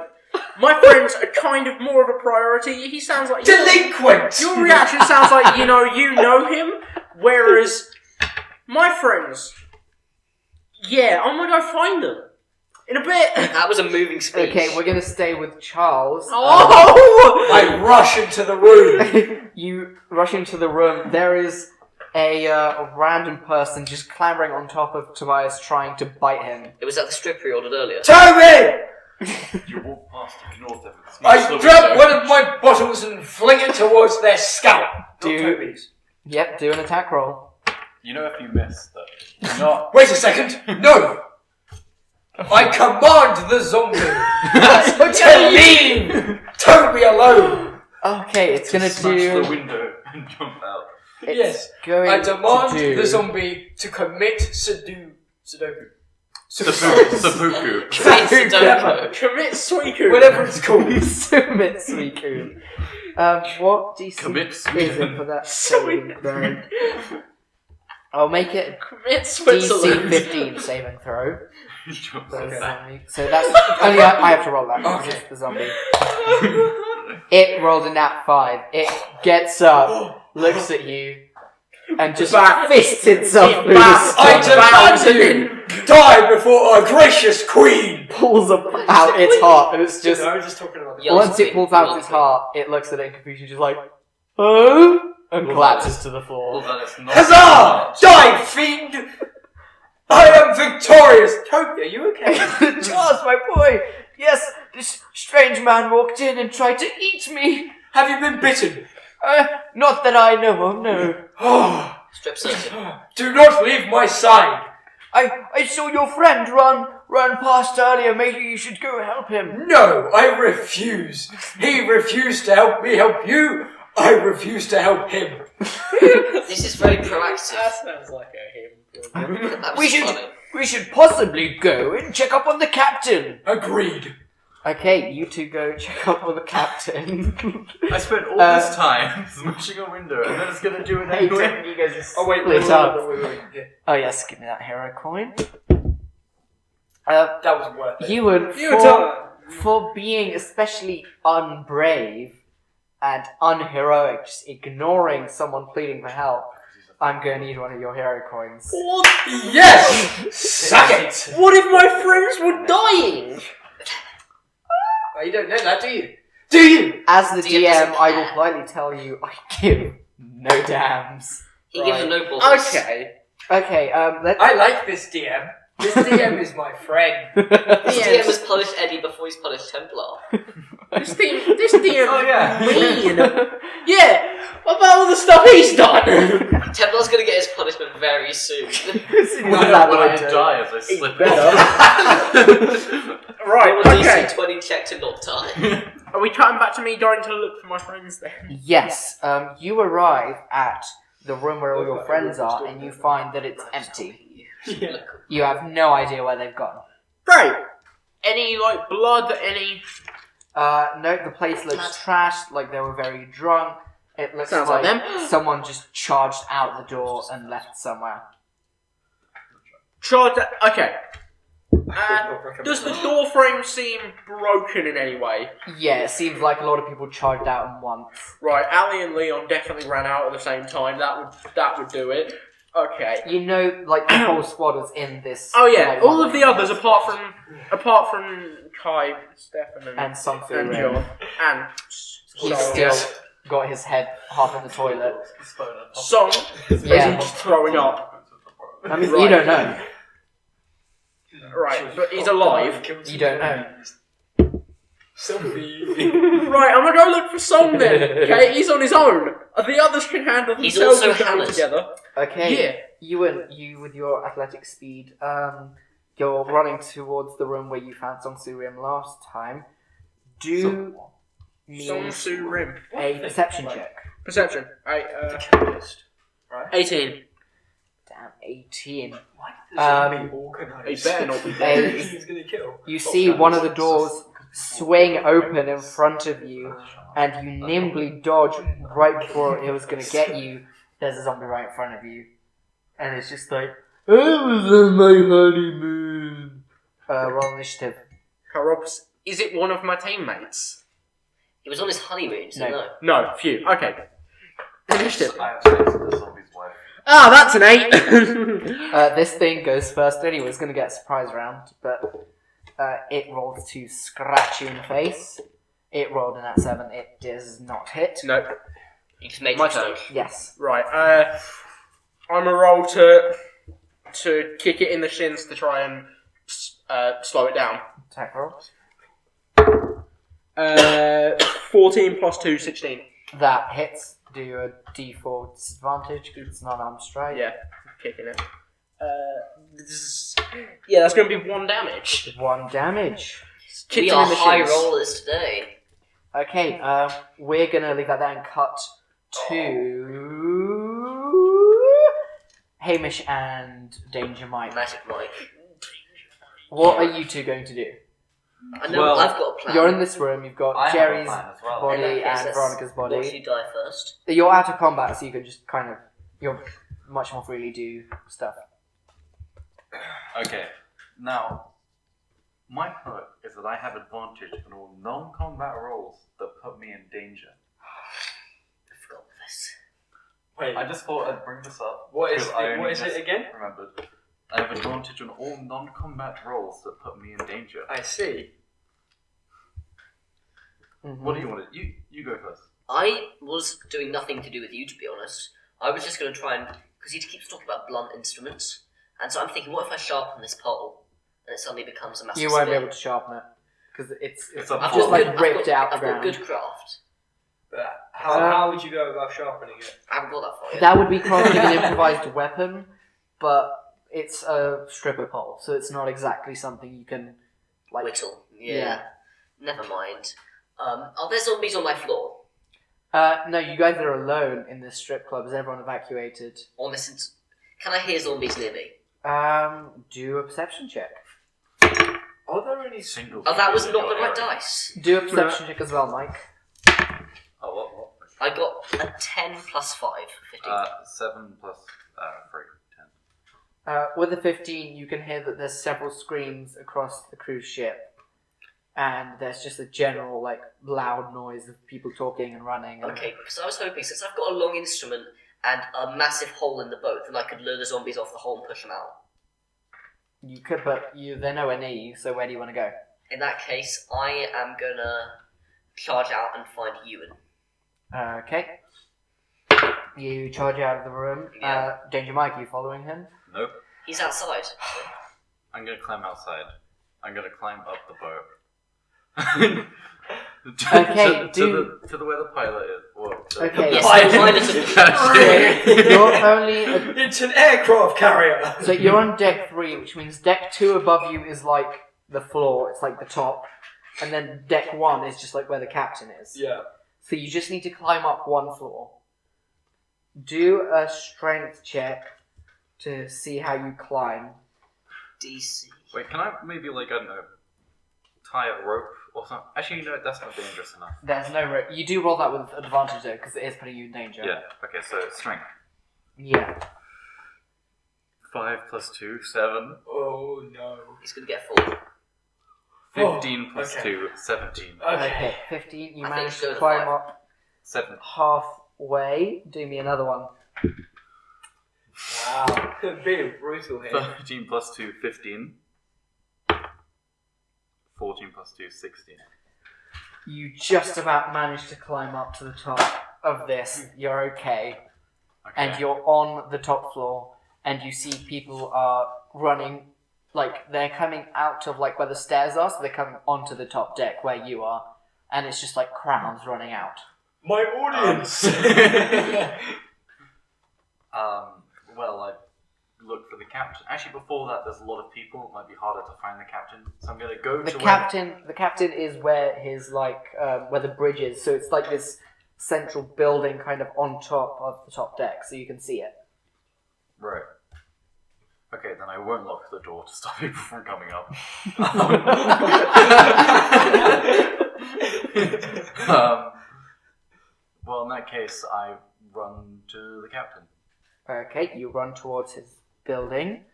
my friends are kind of more of a priority. He sounds like Delinquent! Your reaction sounds like you know him, whereas my friends, yeah, I'm gonna go find them in a bit. That was a moving speech. Okay, we're gonna stay with Charles. Oh! I rush into the room. You rush into the room. There is a random person just clambering on top of Tobias, trying to bite him. It was at the stripper you ordered earlier. Toby! You walk past, ignore them. I grab one of my bottles and fling it towards their scalp. Do- Not Toby's. Yep, do an attack roll. You know if you miss that you're not. Wait a second. No! I command the zombie to leave Toby alone. Okay, it's gonna Smash the do. window and jump out. It's Yes, going I demand to do. the zombie to commit Sudoku. Seppuku. Commit Sudoku. Commit Suiku. Whatever it's called. Submit Suiku. What DC Commit is Sweden. it for that saving throw? I'll make it Commit DC Switzerland. 15 saving throw. Jump So, out. so that's only I have to roll that because Okay. it's the zombie. It rolled a nat 5. It gets up, looks at you, and just fists itself through the I stomach, demand you die before our gracious queen. pulls out its heart, and it's just I was just talking about Yeah. once it pulls out its heart, it looks at it in confusion, just like, oh, and collapses to the Well, floor. then it's not. Huzzah! Die, fiend! I am victorious! Toby, are you okay? Charles, my boy! Yes, this strange man walked in and tried to eat me. Have you been bitten? Not that I know of, no. Oh, Strip searching. do not leave my side. I saw your friend run past earlier. Maybe you should go help him. No, I refuse. He refused to help me help you. I refuse to help him. This is very proactive. That sounds like a him problem. That was funny. We should possibly go and check up on the captain. Agreed. Okay, you two go check up on the captain. I spent all this time smashing a window, and then it's gonna do it Hey, anyway. you guys just Oh wait, split up. Yeah. Oh yes, give me that hero coin. That was worth it. Ewan, for being especially unbrave and unheroic, just ignoring someone pleading for help, I'm going to need one of your hero coins. Yes! Suck it! What if my friends were dying? Oh, you don't know that, do you? Do you? As the DM DM, doesn't I care. will politely tell you I give no damns. He gives a no balls. Okay. Okay, let's... I like this DM. This DM is my friend. This DM has punished Eddie before he's punished Templar. This DM Oh, yeah. mean. Yeah. What about all the stuff he's done? Templar's gonna get his punishment very soon. When I die as I slip Right. Roll a Okay. DC 20 check to not die. Are we cutting back to me going to look for my friends then? Yes, you arrive at the room where all your friends are, and you find that it's empty. You have no idea where they've gone. Great. Any like blood? Any? No, the place looks trashed, like they were very drunk. It looks Sounds like them. someone just charged out the door and left somewhere. Charge. Okay. Does the door frame seem broken in any way? Yeah, it seems like a lot of people charged out at once. Right, Ali and Leon definitely ran out at the same time. That would do it. Okay. You know, like the whole squad was in this. Oh yeah, like, all of the others apart from Kai, Stefan, and Songfu and John, and he's still got his head half in the toilet. Song Yeah, is throwing up. I mean, you don't know. Right, but he's alive. You don't know. Selfie. Right, I'm gonna go look for Song then. Okay, he's on his own. The others can handle He's themselves also if they're all hammered. together. Okay. Yeah. You with your athletic speed, you're running towards the room where you found Song Su-rim last time. Do me Song Su Rim. a perception check. Perception. Right? 18. Damn, 18. Why did this be He organised? better not be Hey. He's gonna kill. You see one of the doors swing open in front of you, and you nimbly dodge right before it was going to get you. There's a zombie right in front of you, and it's just like, I was on my honeymoon. Roll initiative. Robs, is it one of my teammates? He was on his honeymoon, so No. no. No, phew. Okay. Initiative. I have sex with the zombie's wife. Ah, that's an 8. This thing goes first anyway. It's going to get a surprise round, but it rolled to scratch you in the face. It rolled in at 7. It does not hit. Nope. You just made My your turn. mistake. Yes. Right. I'm a roll to kick it in the shins to try and slow it down. Attack roll. 14 plus 2, 16. That hits. Do a d4 disadvantage because it's not armed strike. Yeah, kicking it. Yeah, that's going to be 1 damage. 1 damage. We Kicked him are in the high shins. rollers today. Okay, we're gonna leave that there and cut to Hamish and Danger Mike. Magic Mike. What are you two going to do? I know Well, I've got a plan. You're in this room. You've got I have a Jerry's plan as well. body In that case, and let's Veronica's watch body. you die first. You're out of combat, so you can just kind of you're much more freely do stuff. Okay, now, my perk is that I have advantage on all non-combat rolls that put me in danger. I forgot this. Wait, I just thought I'd bring this up. what is because I only it just again? Remembered. I have advantage on all non-combat rolls that put me in danger. I see. What do you want to... You go first. I was doing nothing to do with you, to be honest. I was just going to try and... Because he keeps talking about blunt instruments. And so I'm thinking, what if I sharpen this pole and it suddenly becomes a massive You won't be spear? able to sharpen it because it's It's a I've just got like good, ripped out the I've got ground. good craft. But how would you go about sharpening it? I haven't got that far yet. That would be crafting an improvised weapon, but it's a stripper pole, so it's not exactly something you can like. Whittle. Yeah. Yeah. Never mind. Are there zombies on my floor? No, you guys are alone in this strip club. Is everyone evacuated? Or listen, can I hear zombies near me? Do a perception check. Are there any Single... Oh, that was in not your the right area. dice. Do a perception check as well, Mike. Oh, what? I got a 10 plus 5. 15. 7 plus 3, 10. With a 15, you can hear that there's several screams across the cruise ship, and there's just a general like loud noise of people talking and running. And Okay, because I was hoping, since I've got a long instrument and a massive hole in the boat, then I could lure the zombies off the hole and push them out. you could, but they're nowhere near you. So where do you want to go? In that case, I am gonna charge out and find Ewan. Okay. You charge out of the room. Yeah. Danger Mike, are you following him? Nope. He's outside. I'm gonna climb outside. I'm gonna climb up the boat. Okay, to the where the pilot is. Whoa, Okay. Yes, Pilot. the pilot of the You're only It's an aircraft carrier! so you're on deck 3, which means deck 2 above you is like the floor. It's like the top, and then deck 1 is just like where the captain is. Yeah. So you just need to climb up 1 floor. Do a strength check to see how you climb. DC. Wait, can I maybe, like, I don't know, tie a rope or something? Actually, no, that's not dangerous enough. There's no rope. You do roll that with advantage though, because it is putting you in danger. Yeah, okay, so strength. Yeah. 5 plus 2, 7. Oh no. He's gonna get 4. 15 plus okay. 2, 17. Okay, 15. You I think managed so, to the climb 5. up 7. halfway. Do me another one. Wow. Being brutal here. 13 plus 2, 15. 14 plus 2, 16. You just about managed to climb up to the top of this. You're okay. And you're on the top floor, and you see people are running, like, they're coming out of, like, where the stairs are, so they're coming onto the top deck where you are, and it's just, like, crowds running out. My audience! Well, I look for the captain. Actually, before that, there's a lot of people. It might be harder to find the captain, so I'm gonna go The to captain is where his, like, where the bridge is, so it's like this central building kind of on top of the top deck, so you can see it. Right. Okay, then I won't lock the door to stop people from coming up. Well, in that case, I run to the captain. Okay, you run towards his building.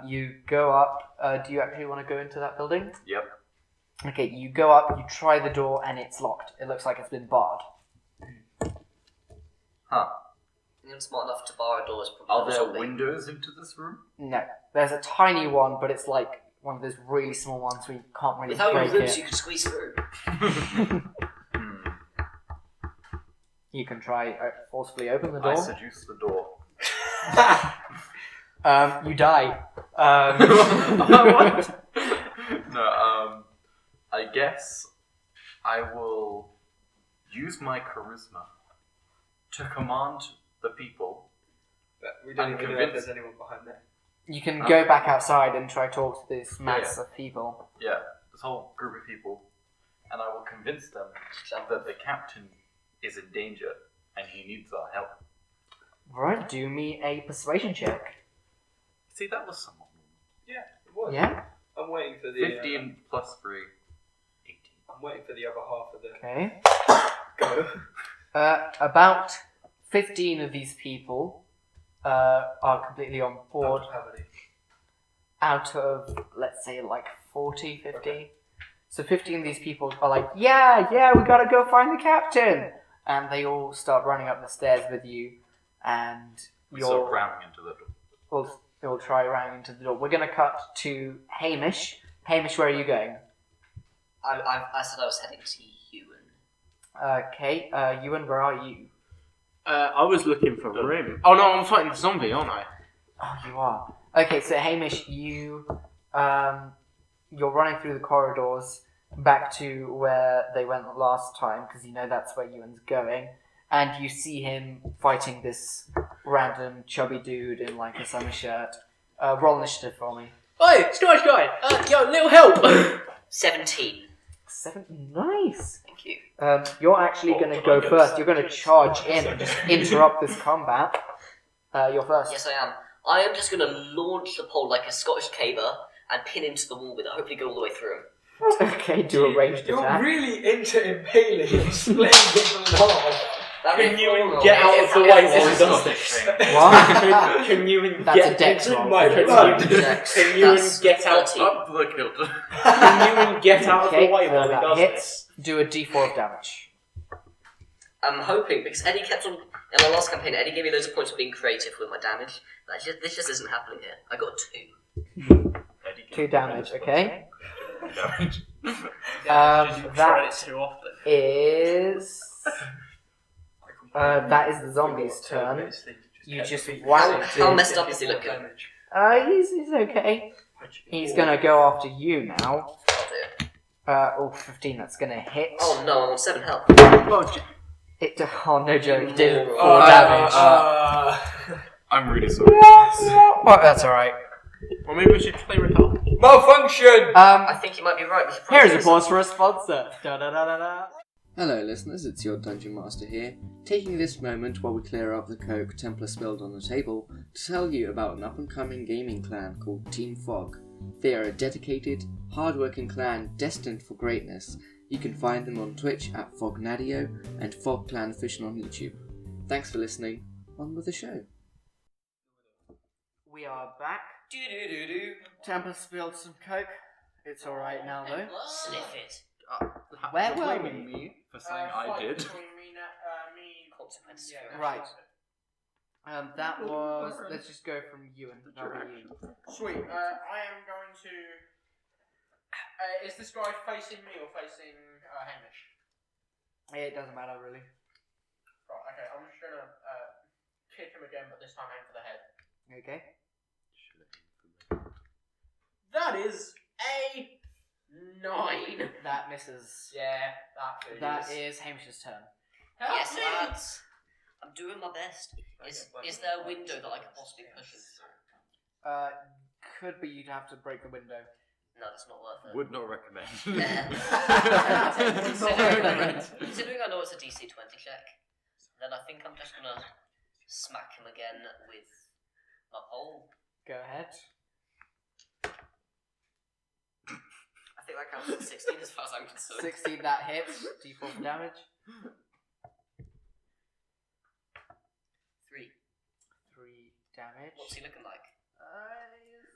You go up. Do you actually want to go into that building? Yep. Okay, you go up, you try the door, and it's locked. It looks like it's been barred. Huh. I'm smart enough to borrow doors. Are there windows into this room? No. There's a tiny one, but it's like one of those really small ones where you can't really Without break rooms, it. you can squeeze through. You can try forcefully open the I door. seduce the door. You die. What? No, I guess I will use my charisma to command the people. But we don't I'm even know if convinced. there's anyone behind there. You can go back outside and try to talk to this mass of people. Yeah, this whole group of people, and I will convince them that the captain is in danger and he needs our help. Right, do me a persuasion check. See, that was somewhat Yeah, it was. Yeah? I'm waiting for the... 15 plus 3, 18. I'm waiting for the other half of the... Okay. Go. About 15 of these people are completely on board How many? out of, let's say, like 40, 50. Okay. So 15 of these people are like, yeah, we gotta go find the captain! And they all start running up the stairs with you, and So ramming into the door. We'll try ramming into the door. We're gonna cut to Hamish. Hamish, where are you going? I said I was heading to Ewan. Okay, Ewan, where are you? I was looking for Rim. Oh no, I'm fighting the zombie, aren't I? Oh, you are. Okay, so Hamish, you're running through the corridors back to where they went last time, because you know that's where Ewan's going, and you see him fighting this random chubby dude in like a summer shirt. Roll initiative for me. Oi, Scottish guy! Yo, little help! 17. 7. Nice. Thank you. You're actually going to go first. You're going to charge in and just interrupt this combat. You're first. Yes, I am. I am just going to launch the pole like a Scottish caber and pin into the wall with it, hopefully go all the way through. Okay, do a ranged You're attack. really into impaling and splitting people in half. Can you get out of the way while he does this? What? Can you That's get a dex It's in roll. my blood. Can you get out? 13. Up the kilter. Can you get out of Okay, the way while he that does hits. this? Do a d4 of damage. I'm hoping, because Eddie kept on... In my last campaign, Eddie gave me loads of points for being creative with my damage. This just isn't happening here. I got 2. 2 damage, okay? Damage. That too often. is... that is the zombie's turn. You just whack How him. messed up is he looking? He's okay. He's gonna go after you now. Oh dear. 15, that's gonna hit. Oh no, I'm on 7 health. Oh no joke, he did 4 Oh, damage. I'm really sorry. Oh, that's alright. Or maybe we should play Ricardo. Malfunction! I think you might be right. We should probably Here's a do pause for a sponsor. Da-da-da-da-da. Hello listeners, it's your Dungeon Master here, taking this moment while we clear up the Coke Templar spilled on the table to tell you about an up-and-coming gaming clan called Team Fog. They are a dedicated, hard-working clan destined for greatness. You can find them on Twitch at Fognadio and Fog Clan Official on YouTube. Thanks for listening, on with the show. We are back. Do. Tampa spilled some coke. It's alright now, though. Sniff it. Where You're were blaming we? me for saying I did. Consequences. Yeah. Right. That was... Let's just go from Ewan. That'll be you. Sweet. I am going to. Is this guy facing me or facing Hamish? It doesn't matter, really. Right. Okay. I'm just gonna kick him again, but this time aim for the head. Okay. That is a 9. That misses. Yeah, that is. That is Hamish's turn. Yes, lads. I'm doing my best. Is there a window that I could possibly push in through? Could be you'd have to break the window. No, that's not worth it. Would not recommend. Considering I know it's a DC 20 check, then I think I'm just gonna smack him again with my pole. Go ahead. I think that counts as 16 as far as I'm concerned. 16, that hits. D4 for damage. 3. 3 damage. What's he looking like?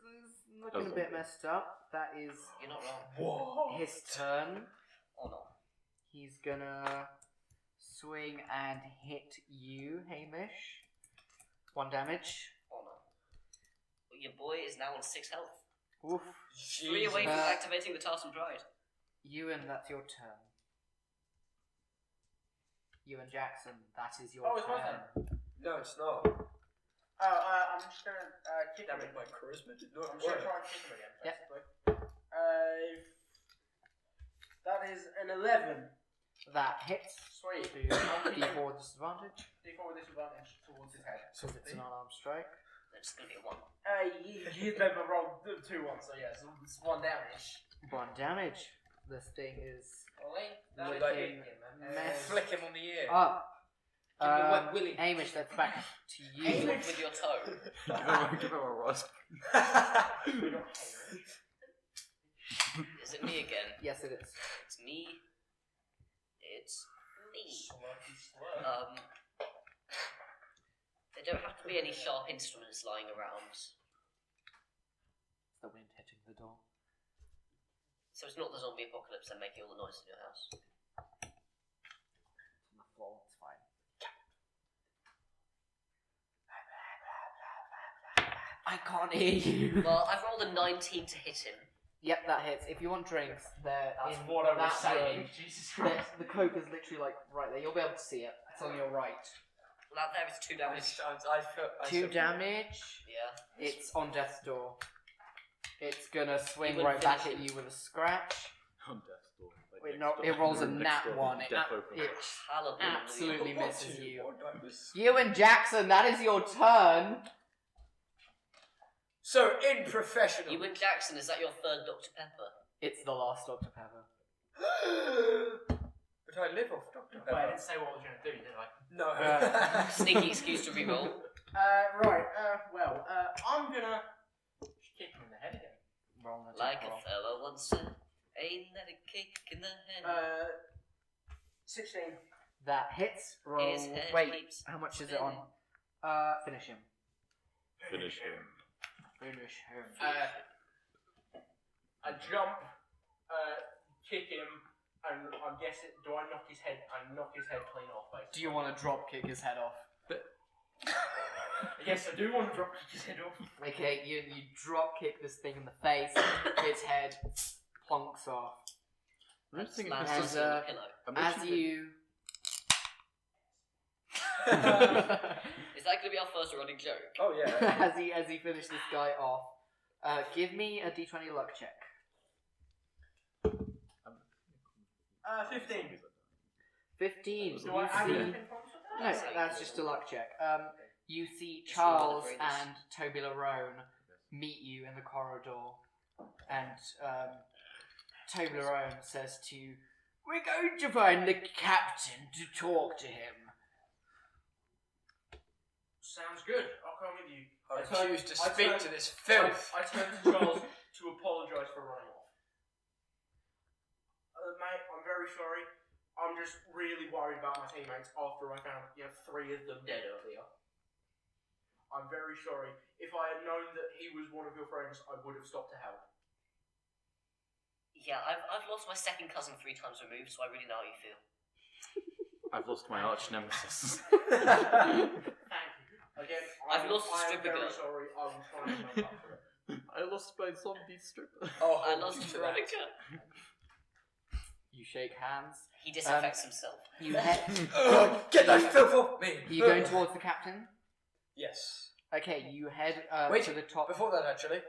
He's looking a bit messed up. That is You're not wrong. Whoa. his turn. Oh no. He's gonna swing and hit you, Hamish. 1 damage. Oh no. Well, your boy is now on 6 health. Oof. 3 away from activating the Tartan Pride. Ewan, that's your turn. Ewan Jackson, that is your Oh, it's my turn. No, it's not. I'm just gonna kick him. Damn it, my charisma did not I'm just gonna work. try and kick him again, Yep. basically. That is an 11. That hits. Sweet. Do D4 disadvantage. D4 with disadvantage towards his head. Because it's an unarmed strike. It's gonna be a 1. He's never rolled 2 ones, so yeah, so it's 1 damage. 1 damage. This thing is Ollie, Looking mess. Flick him on the ear. up. Give him a wet willy. Hamish, that's back to you. Aim with your toe. Give him a Ross. We don't hate it. Is it me again? Yes, it is. It's me. It's me. Slurpy. There don't have to be any sharp instruments lying around. It's the wind hitting the door. So it's not the zombie apocalypse and making all the noise in your house. It's on the floor, it's fine. I can't hear you. Well, I've rolled a 19 to hit him. Yep, that hits. If you want drinks, they're That's in what I was that saying. room. Jesus The, Christ. the coke is literally like right there. You'll be able to see it. It's on your right. Well, there is 2 damage. I feel, 2 damage. Yeah. It's on death's door. It's gonna swing You would right back finish at him. you with a scratch. On death's door. Like Wait, next no, door. it rolls a Next nat door. 1. It, Death opens. it Hallelujah. absolutely misses you. you. Ewan Jackson, that is your turn. So, in professional. Ewan Jackson, is that your 3rd Dr. Pepper? It's the last Dr. Pepper. But I live off Dr. Wait, I Pepper. didn't say what I was going to do, did I? No. Sneaky excuse to reroll. I'm gonna kick him in the head again. Roll an Like attack a roll. fellow once said, ain't that a kick in the head? 16. That hits. Roll. His head Wait, keeps how much is it on? Finish him. Finish him. Finish him. I jump, kick him, and I guess it. Do I knock his head? I knock his head clean off, basically. Do you want to drop kick his head off? Yes, I do want to drop kick his head off. Okay, you drop kick this thing in the face. Its head plonks off. I'm just thinking, Lands As, on the pillow. As you. Is that going to be our first running joke? Oh, yeah. as he finished this guy off, give me a d20 luck check. 15. 15. Do I add You see- anything from No, that's just a luck check. You see Charles and Toby Larone meet you in the corridor, and Toby Larone says to you, "We're going to find the captain to talk to him." Sounds good. I'll come with you. I refuse to speak to this filth. I turn to Charles to apologise for running off. Mate, I'm very sorry. I'm just really worried about my teammates after I found 3 of them dead earlier. I'm very sorry. If I had known that he was one of your friends, I would have stopped to help. Yeah, I've lost my second cousin 3 times removed, so I really know how you feel. I've lost my arch nemesis. Thank you. Again, I've lost the I am stripper very girl. sorry. I will try and make up for it. I lost my zombie stripper. Oh, I lost Veronica. You shake hands. He disinfects himself. You head. Get that filth off me! Are you going towards the captain? Yes. Okay, you head Wait, to the top. before that, actually,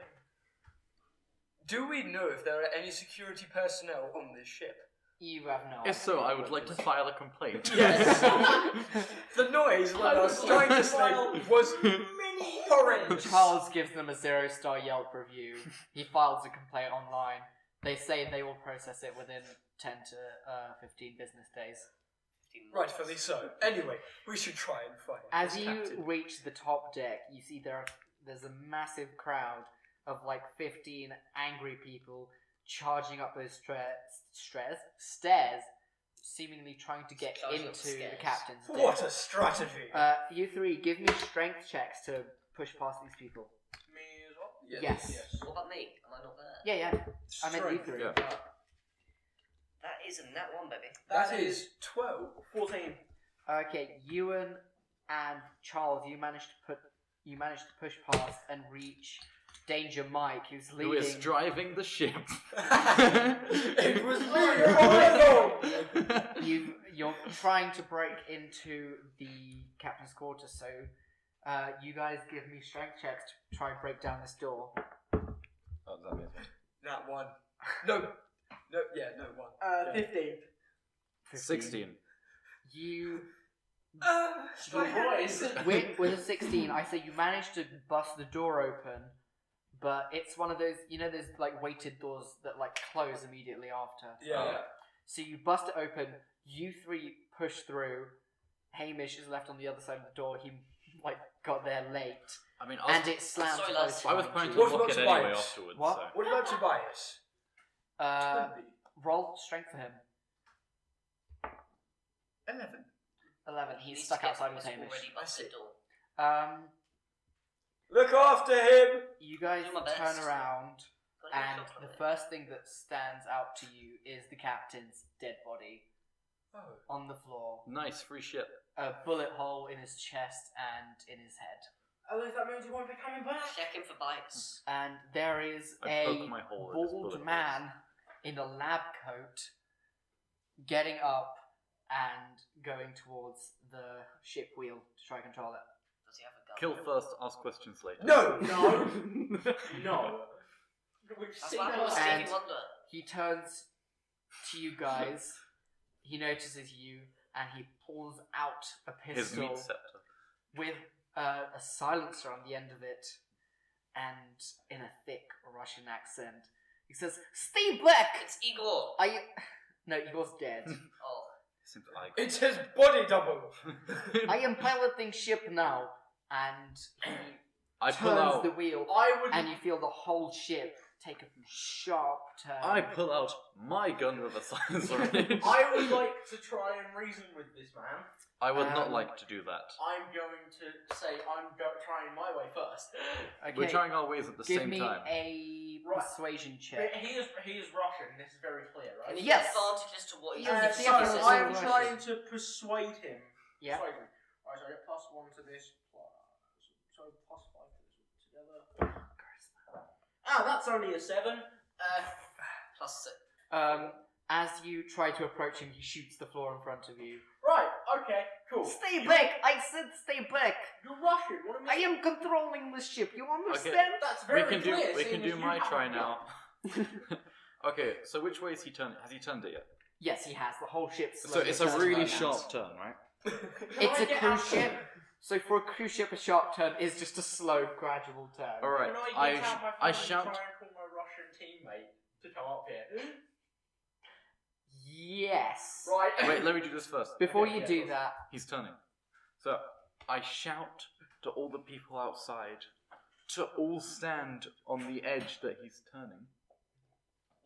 do we know if there are any security personnel on this ship? You have no. If so, I would like to file a complaint. Yes. The noise when I was trying to sleep was horrendous. Charles gives them a 0-star Yelp review. He files a complaint online. They say they will process it within 10 to 15 business days. Rightfully so. Anyway, we should try and find As this you captain. reach the top deck, you see there's a massive crowd of like 15 angry people charging up those stairs, seemingly trying to get Charging up into the the stairs. captain's deck. What a strategy! You three, give me strength checks to push past these people. Me as well? Yes. What about me? Am I not there? Yeah. I meant you Strength. three. Yeah. That is a nat 1, baby. That is 12. 14. Okay, Ewan and Charles, you managed to push past and reach Danger Mike, who's Who is leading. driving the ship? It was me all along! You're trying to break into the captain's quarters, so you guys give me strength checks to try and break down this door. Oh, that means Nat 1. No, 1. 15. 16. You Boys. with a 16, I say you managed to bust the door open, but it's one of those, those like weighted doors that like close immediately after. Yeah. So you bust it open. You three push through. Hamish is left on the other side of the door. He got there late, I mean, and it slams Sorry, closed. lads. I was behind planning you. to What lock it about anyway Tobias? afterwards. What? So. What about Tobias? 20. Roll strength for him. 11. 11. He He's needs stuck to get outside with this Hamish. already busted door. Look after him! You guys Do my best. turn around, Got any and shot on the it? first thing that stands out to you is the captain's dead body Oh. on the floor. Nice, free shit. A bullet hole in his chest and in his head. Unless that means you won't be coming back. Check him for bites. And there is I poke a my hole in his bullet bald man in a lab coat getting up and going towards the ship wheel to try and control it. Does he have a gun? Kill first, ask questions later. No! No. We've That's seen what happened with And- Stevie Wonder. He turns to you guys, he notices you, and he pulls out a His pistol meat scepter. with a silencer on the end of it, and in a thick Russian accent, he says, "Stay back! It's Igor. No, Igor's dead. Oh. Seems like It's his body double! I am piloting ship now," and he I pull turns out. the wheel, I would. and you feel the whole ship take a sharp turn. I pull out my gun with a silencer in it. I would like to try and reason with this man. I would not Um, like to do that. I'm going to say I'm trying my way first. Okay, We're trying our ways at the give same me time. a Right. persuasion But check. he is Russian. This is very clear, right? Can you Yes. get advantages to what he's Yeah, doing? see, So I feel I am so trying to persuade him. Yeah. Persuade him. Right, so I get +1 to this. So +5 to this together. That's only a 7. +6. As you try to approach him, he shoots the floor in front of you. Right. Okay. Cool. Stay back! I said stay back! You're Russian. What I am controlling the ship. You understand? That's We very can do. clear. We seeing can as do you my have try a now. Okay, so which way is he turned? Has he turned it yet? Yes, he has. The whole ship. So slowly it's a turns really around. sharp turn, right? It's a cruise ship. So for a cruise ship, a sharp turn is just a slow, gradual turn. All right. Can I get out my phone I and shout. try and call my Russian teammate to come up here? Yes. Right. Wait, Let me do this first. Before Okay, you yeah, do cool. that, He's turning. So I shout to all the people outside to all stand on the edge that he's turning.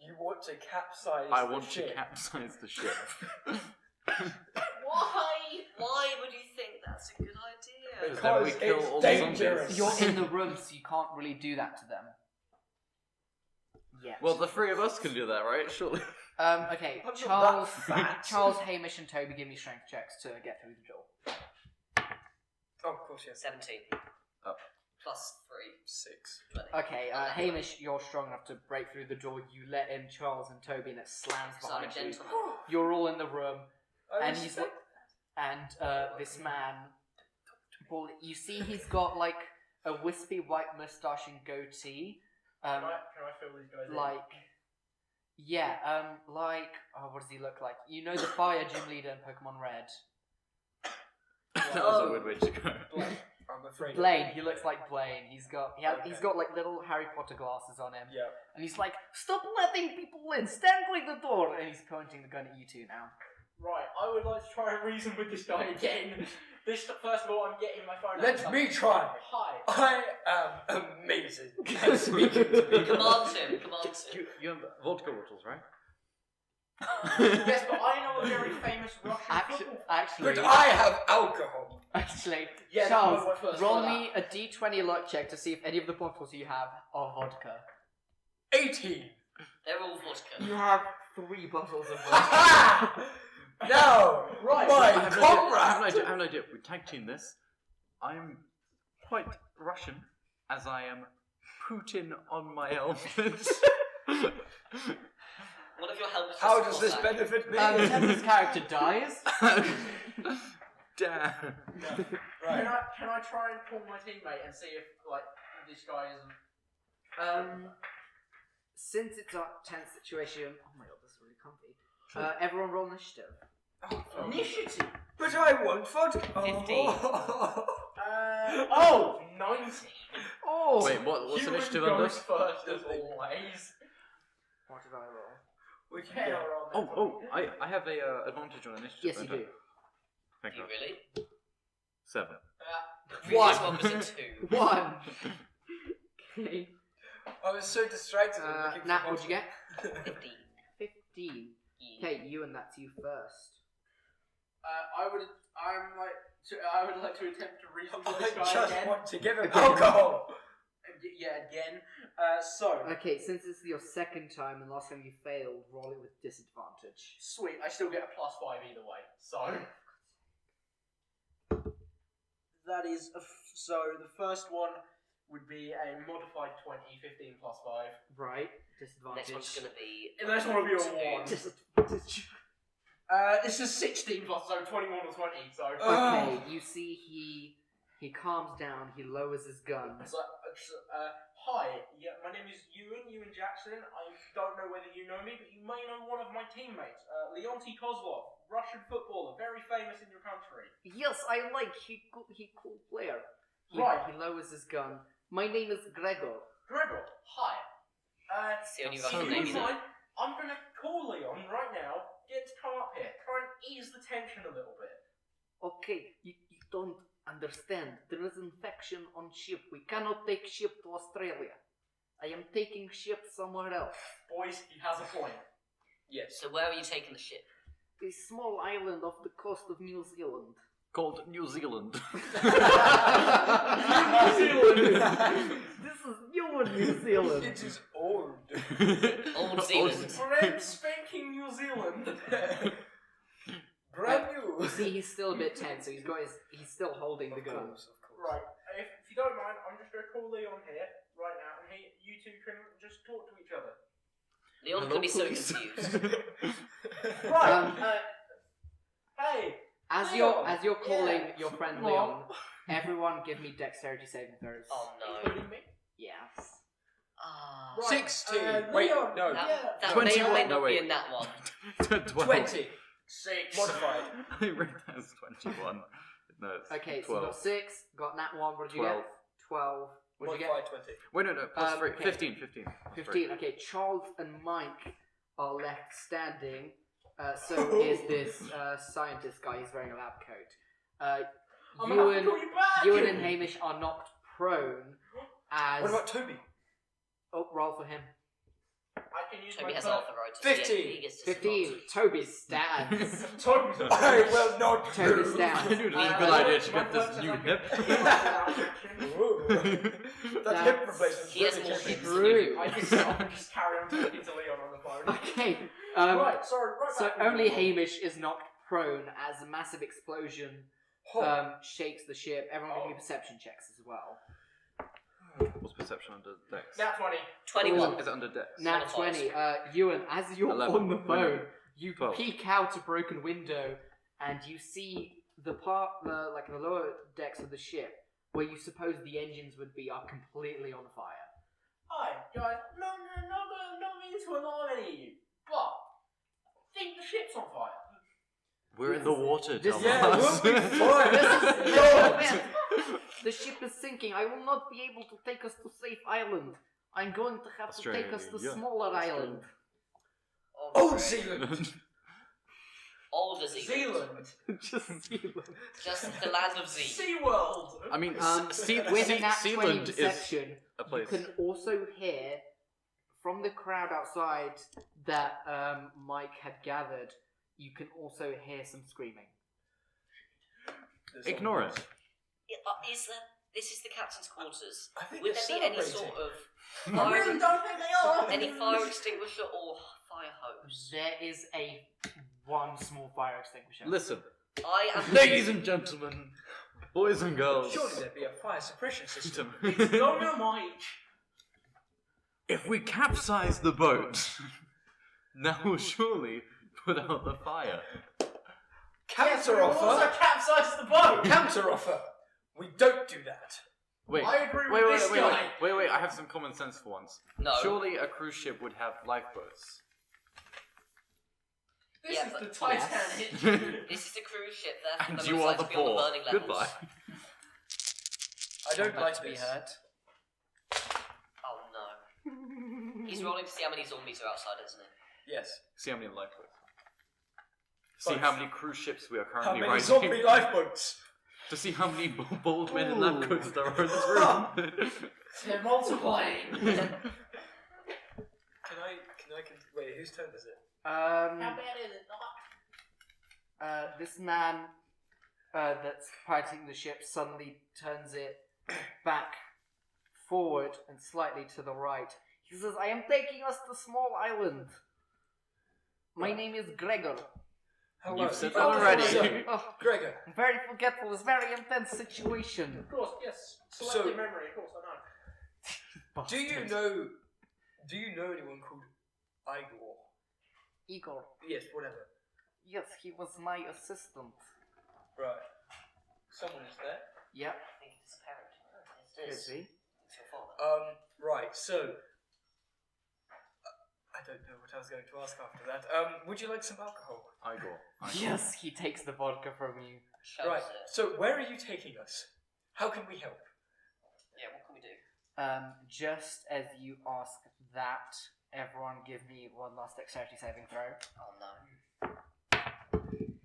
You want to capsize I the want ship. to capsize the ship. Why? Why would you think that's That's a good idea. Because then we kill all the zombies. You're in the room, so you can't really do that to them. Yes. Well, the three of us can do that, right? Surely. Okay, I'm not Charles, that fat. Charles, Hamish, and Toby, give me strength checks to get through the door. Oh, of course, yes. 17. Oh. Plus 3. 6. 20. Okay, Hamish, you're strong enough to break through the door. You let in Charles and Toby, and it slams So I'm a behind you. gentleman. You're all in the room, I and he's like, and this man. Well, you see, he's got like a wispy white mustache and goatee. Can I fill these guys in? Like, yeah, oh, what does he look like? You know the fire gym leader in Pokemon Red? That was a weird way to go. I'm afraid. Blaine, he looks like Blaine. He's got like little Harry Potter glasses on him. Yeah. And he's like, stop letting people in, stand by the door! And he's pointing the gun at you two now. Right, I would like to try and reason with this guy again. First of all, I'm getting my phone out. Let me try. Hi. I am amazing at speaking to people. Command him. You have vodka bottles, right? Yes, but I know a very famous Russian football. Actually, But I have alcohol. actually, Yeah, Charles, no, first roll for me a d20 luck check to see if any of the bottles you have are vodka. 18. They're all vodka. You have 3 bottles of vodka. Ha! No! Right. My I have comrade! an idea. We tag team this. I'm quite Russian, as I am Putin on my helmet. One of your helmets. How is does this Cossack. benefit me? Tempest's character dies. Damn. Right. Can I try and call my teammate and see if this guy isn't? Since it's a tense situation, oh my god, this is really comfy. Everyone roll initiative. Initiative. But I want vodka. 15. Oh, 19. Oh! Wait, what's Ewan initiative goes under? first as always. What did I roll? Which Okay, I'll roll that Oh, for you. I have a advantage on initiative. Yes, you don't I? do. Thank Do you God. really? 7. The previous one was a 2. 1! Okay. I was so distracted. looking for Nat, what'd you vodka. get? 15. 15. Yeah. Okay, Ewan, that's you first. I would like to attempt to reason with this I guy just again. want to give him alcohol. Yeah, again. So, Okay, since this is your second time and last time you failed, roll it with disadvantage. sweet. I still get a +5 either way. So that is so the first one would be a modified 20, 15 +5. Right, disadvantage. Next one's gonna be. And the next one will be a 2. 1. Disadvantage. This is 16 plus, so 21 or 20. So Okay, you see he calms down, he lowers his gun. it's like, hi, yeah, my name is Ewan Jackson. I don't know whether you know me, but you may know one of my teammates, Leonti Kozlov, Russian footballer, very famous in your country. Yes, I like he cool player. Right. He lowers his gun. My name is Gregor. Gregor, hi. It's the only If Russian you name wouldn't you know. mind, I'm going to call Leon right now, get him to come up here, try and ease the tension a little bit. Okay, you don't understand. There is infection on ship. We cannot take ship to Australia. I am taking ship somewhere else. Boys, he has a point. Yes. So where are you taking the ship? A small island off the coast of New Zealand. Called New Zealand. This is New Zealand. It is old. Old Zealand. Brand spanking New Zealand. Brand new. You see, he's still a bit tense, so he's still holding the gun. Of course. Right, if you don't mind, I'm just going to call Leon here right now, and you two can just talk to each other. Leon's Hello, gonna be so please. confused. Right, hey! As Leon! you're calling Yeah. your friend Come on. Leon, everyone give me dexterity saving throws. Oh no. Including me? Yes. Ah. Right, 16. Wait, Leon, no. That, that 21. may or may No, not wait. be in that one. 20. 6. Modified. I read that as 21. No, it's Okay, 12. so you got 6, got nat 1, what did you 12. get? 12. What did you get? Modified 20. Wait, no, plus 3. Okay. 15, 15. Plus 15. Okay, Charles and Mike are left standing. So is this scientist guy. He's wearing a lab coat. I'm gonna have to call you back! Ewan and Hamish are knocked prone as... What about Toby? Oh, roll for him. I can use Toby my has third. Arthur right. 15. He gets to 15. Toby stands. Toby's I will not Toby do. stands. I knew it was a good idea to get this new hip. Ooh. That hip replacement. He has more hips than True. you. I just carry on talking to Leon on the phone. Okay. Right, sorry, right So back. only Hamish is knocked prone as a massive explosion shakes the ship. Everyone give me perception checks as well. What's perception under Dex? Nat 20. 21. Is it under Dex? Nat 20. Ewan, as you're 11, on the phone, you 12. peek out a broken window and you see the lower decks of the ship where you suppose the engines would be are completely on fire. Hi, guys. No mean to alarm any of you, but I think the ship's on fire. We're in the water, This- Thomas. Yeah, we'll be fine. The ship is sinking. I will not be able to take us to safe island. I'm going to have to take us to Australia. smaller island. Old Zealand. Older Zealand. Just Zealand. Just the land of Z. SeaWorld! I mean, With a nat 20 Sealand is perception, a you place. can also hear from the crowd outside that Mike had gathered. You can also hear some screaming. Ignore it. This is the captain's quarters. I think Would they're there be any celebrating. sort of I fire, really don't think they are! any fire extinguisher or fire hose? There is one small fire extinguisher. Listen, I am. ladies and gentlemen, boys and girls, Surely there'd be a fire suppression system. Dynamite! if we capsize the boat, that will surely put out the fire. Counter Also offer. capsize the boat! Counter offer. We don't do that. Wait, I agree with this guy. wait, I have some common sense for once. No. Surely a cruise ship would have lifeboats. This Yeah, is but- the Titanic. This is the cruise ship, therefore And the you most are likely the to be on the fourth. burning levels. Goodbye. I don't About like to be this. hurt. Oh no. He's rolling to see how many zombies are outside, isn't he? Yes. See how many lifeboats. See Both. how many cruise ships we are How currently many riding. zombie lifeboats? To see how many bald men in lab coats there are in this room. They're multiplying. Wait, whose turn is it? How bad is it not? This man that's piloting the ship suddenly turns it back forward and slightly to the right. He says, I am taking us to small island. My name is Gregor. Hello. You've said that already. Oh, Gregor. I'm very forgetful. It's a very intense situation. Of course, yes. So- Selective memory, of course, I know. Do you know anyone called Igor? Igor. Yes, whatever. Yes, he was my assistant. Right. Someone is there. Yep. I think it's apparent. Yes, it Could is. be. It's your father. Right, so I don't know what I was going to ask after that. Would you like some alcohol? Igor. Yes, he takes the vodka from you. Shows Right. it. So where are you taking us? How can we help? Yeah, what can we do? Just as you ask that, everyone give me one last dexterity saving throw. Oh no.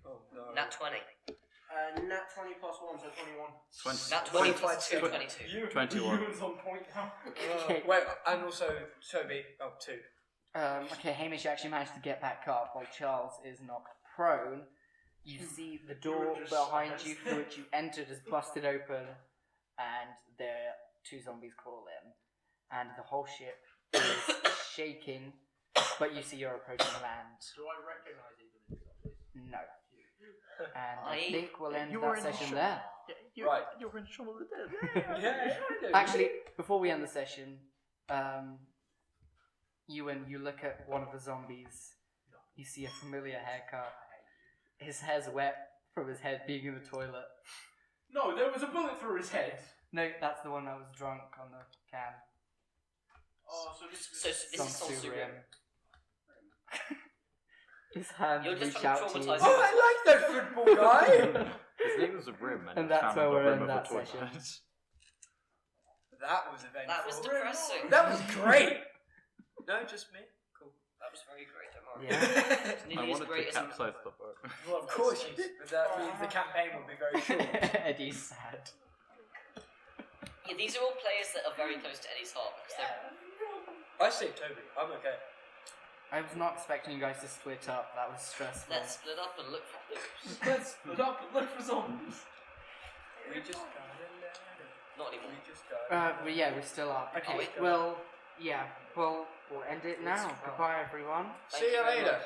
Oh no. Nat 20. Nat 20 plus 1, so 21. Nat 20 plus 2, 22. You, 21. Ewan's on point now. Okay. Wait, and also Toby. Oh, 2. Okay, Hamish actually managed to get back up while Charles is knocked prone. You see the door just behind smashed. you through which you entered is busted open, and there are 2 zombies crawl in. And the whole ship is shaking, but you see you're approaching land. Do I recognise either of these zombies? No. And I I- think we'll end You're that in session trouble. there. Right. You're in trouble with that. Yeah, I know. Actually, before we end the session, Ewan, you look at one of the zombies. You see a familiar haircut. His hair's wet from his head being in the toilet. No, there was a bullet through his head. No, that's the one that was drunk on the can. Oh, so this So this is Sonsu Rim. His hand You're just reach trying to out to you. traumatise Oh, I like that football guy. His name was a rim, and, And he was that's found where on the we're rim in of a that toilet. session. That was eventful. That was depressing. That was great. No, just me. Cool. That was very great, don't worry. Yeah. It's nearly I as wanted great to as capsize the boat. Well, of course you did, but that means the campaign will be very short. Eddie's sad. Yeah, these are all players that are very close to Eddie's heart because they're. I say Toby. I'm okay. I was not expecting you guys to split up. That was stressful. Let's split up and look for clues. Let's split up and look for zombies. We just got a letter. Not anymore. We just got But yeah, we still are. Okay, wait. well, yeah, well, we'll end it now. Goodbye, everyone. Thank See you very later. much.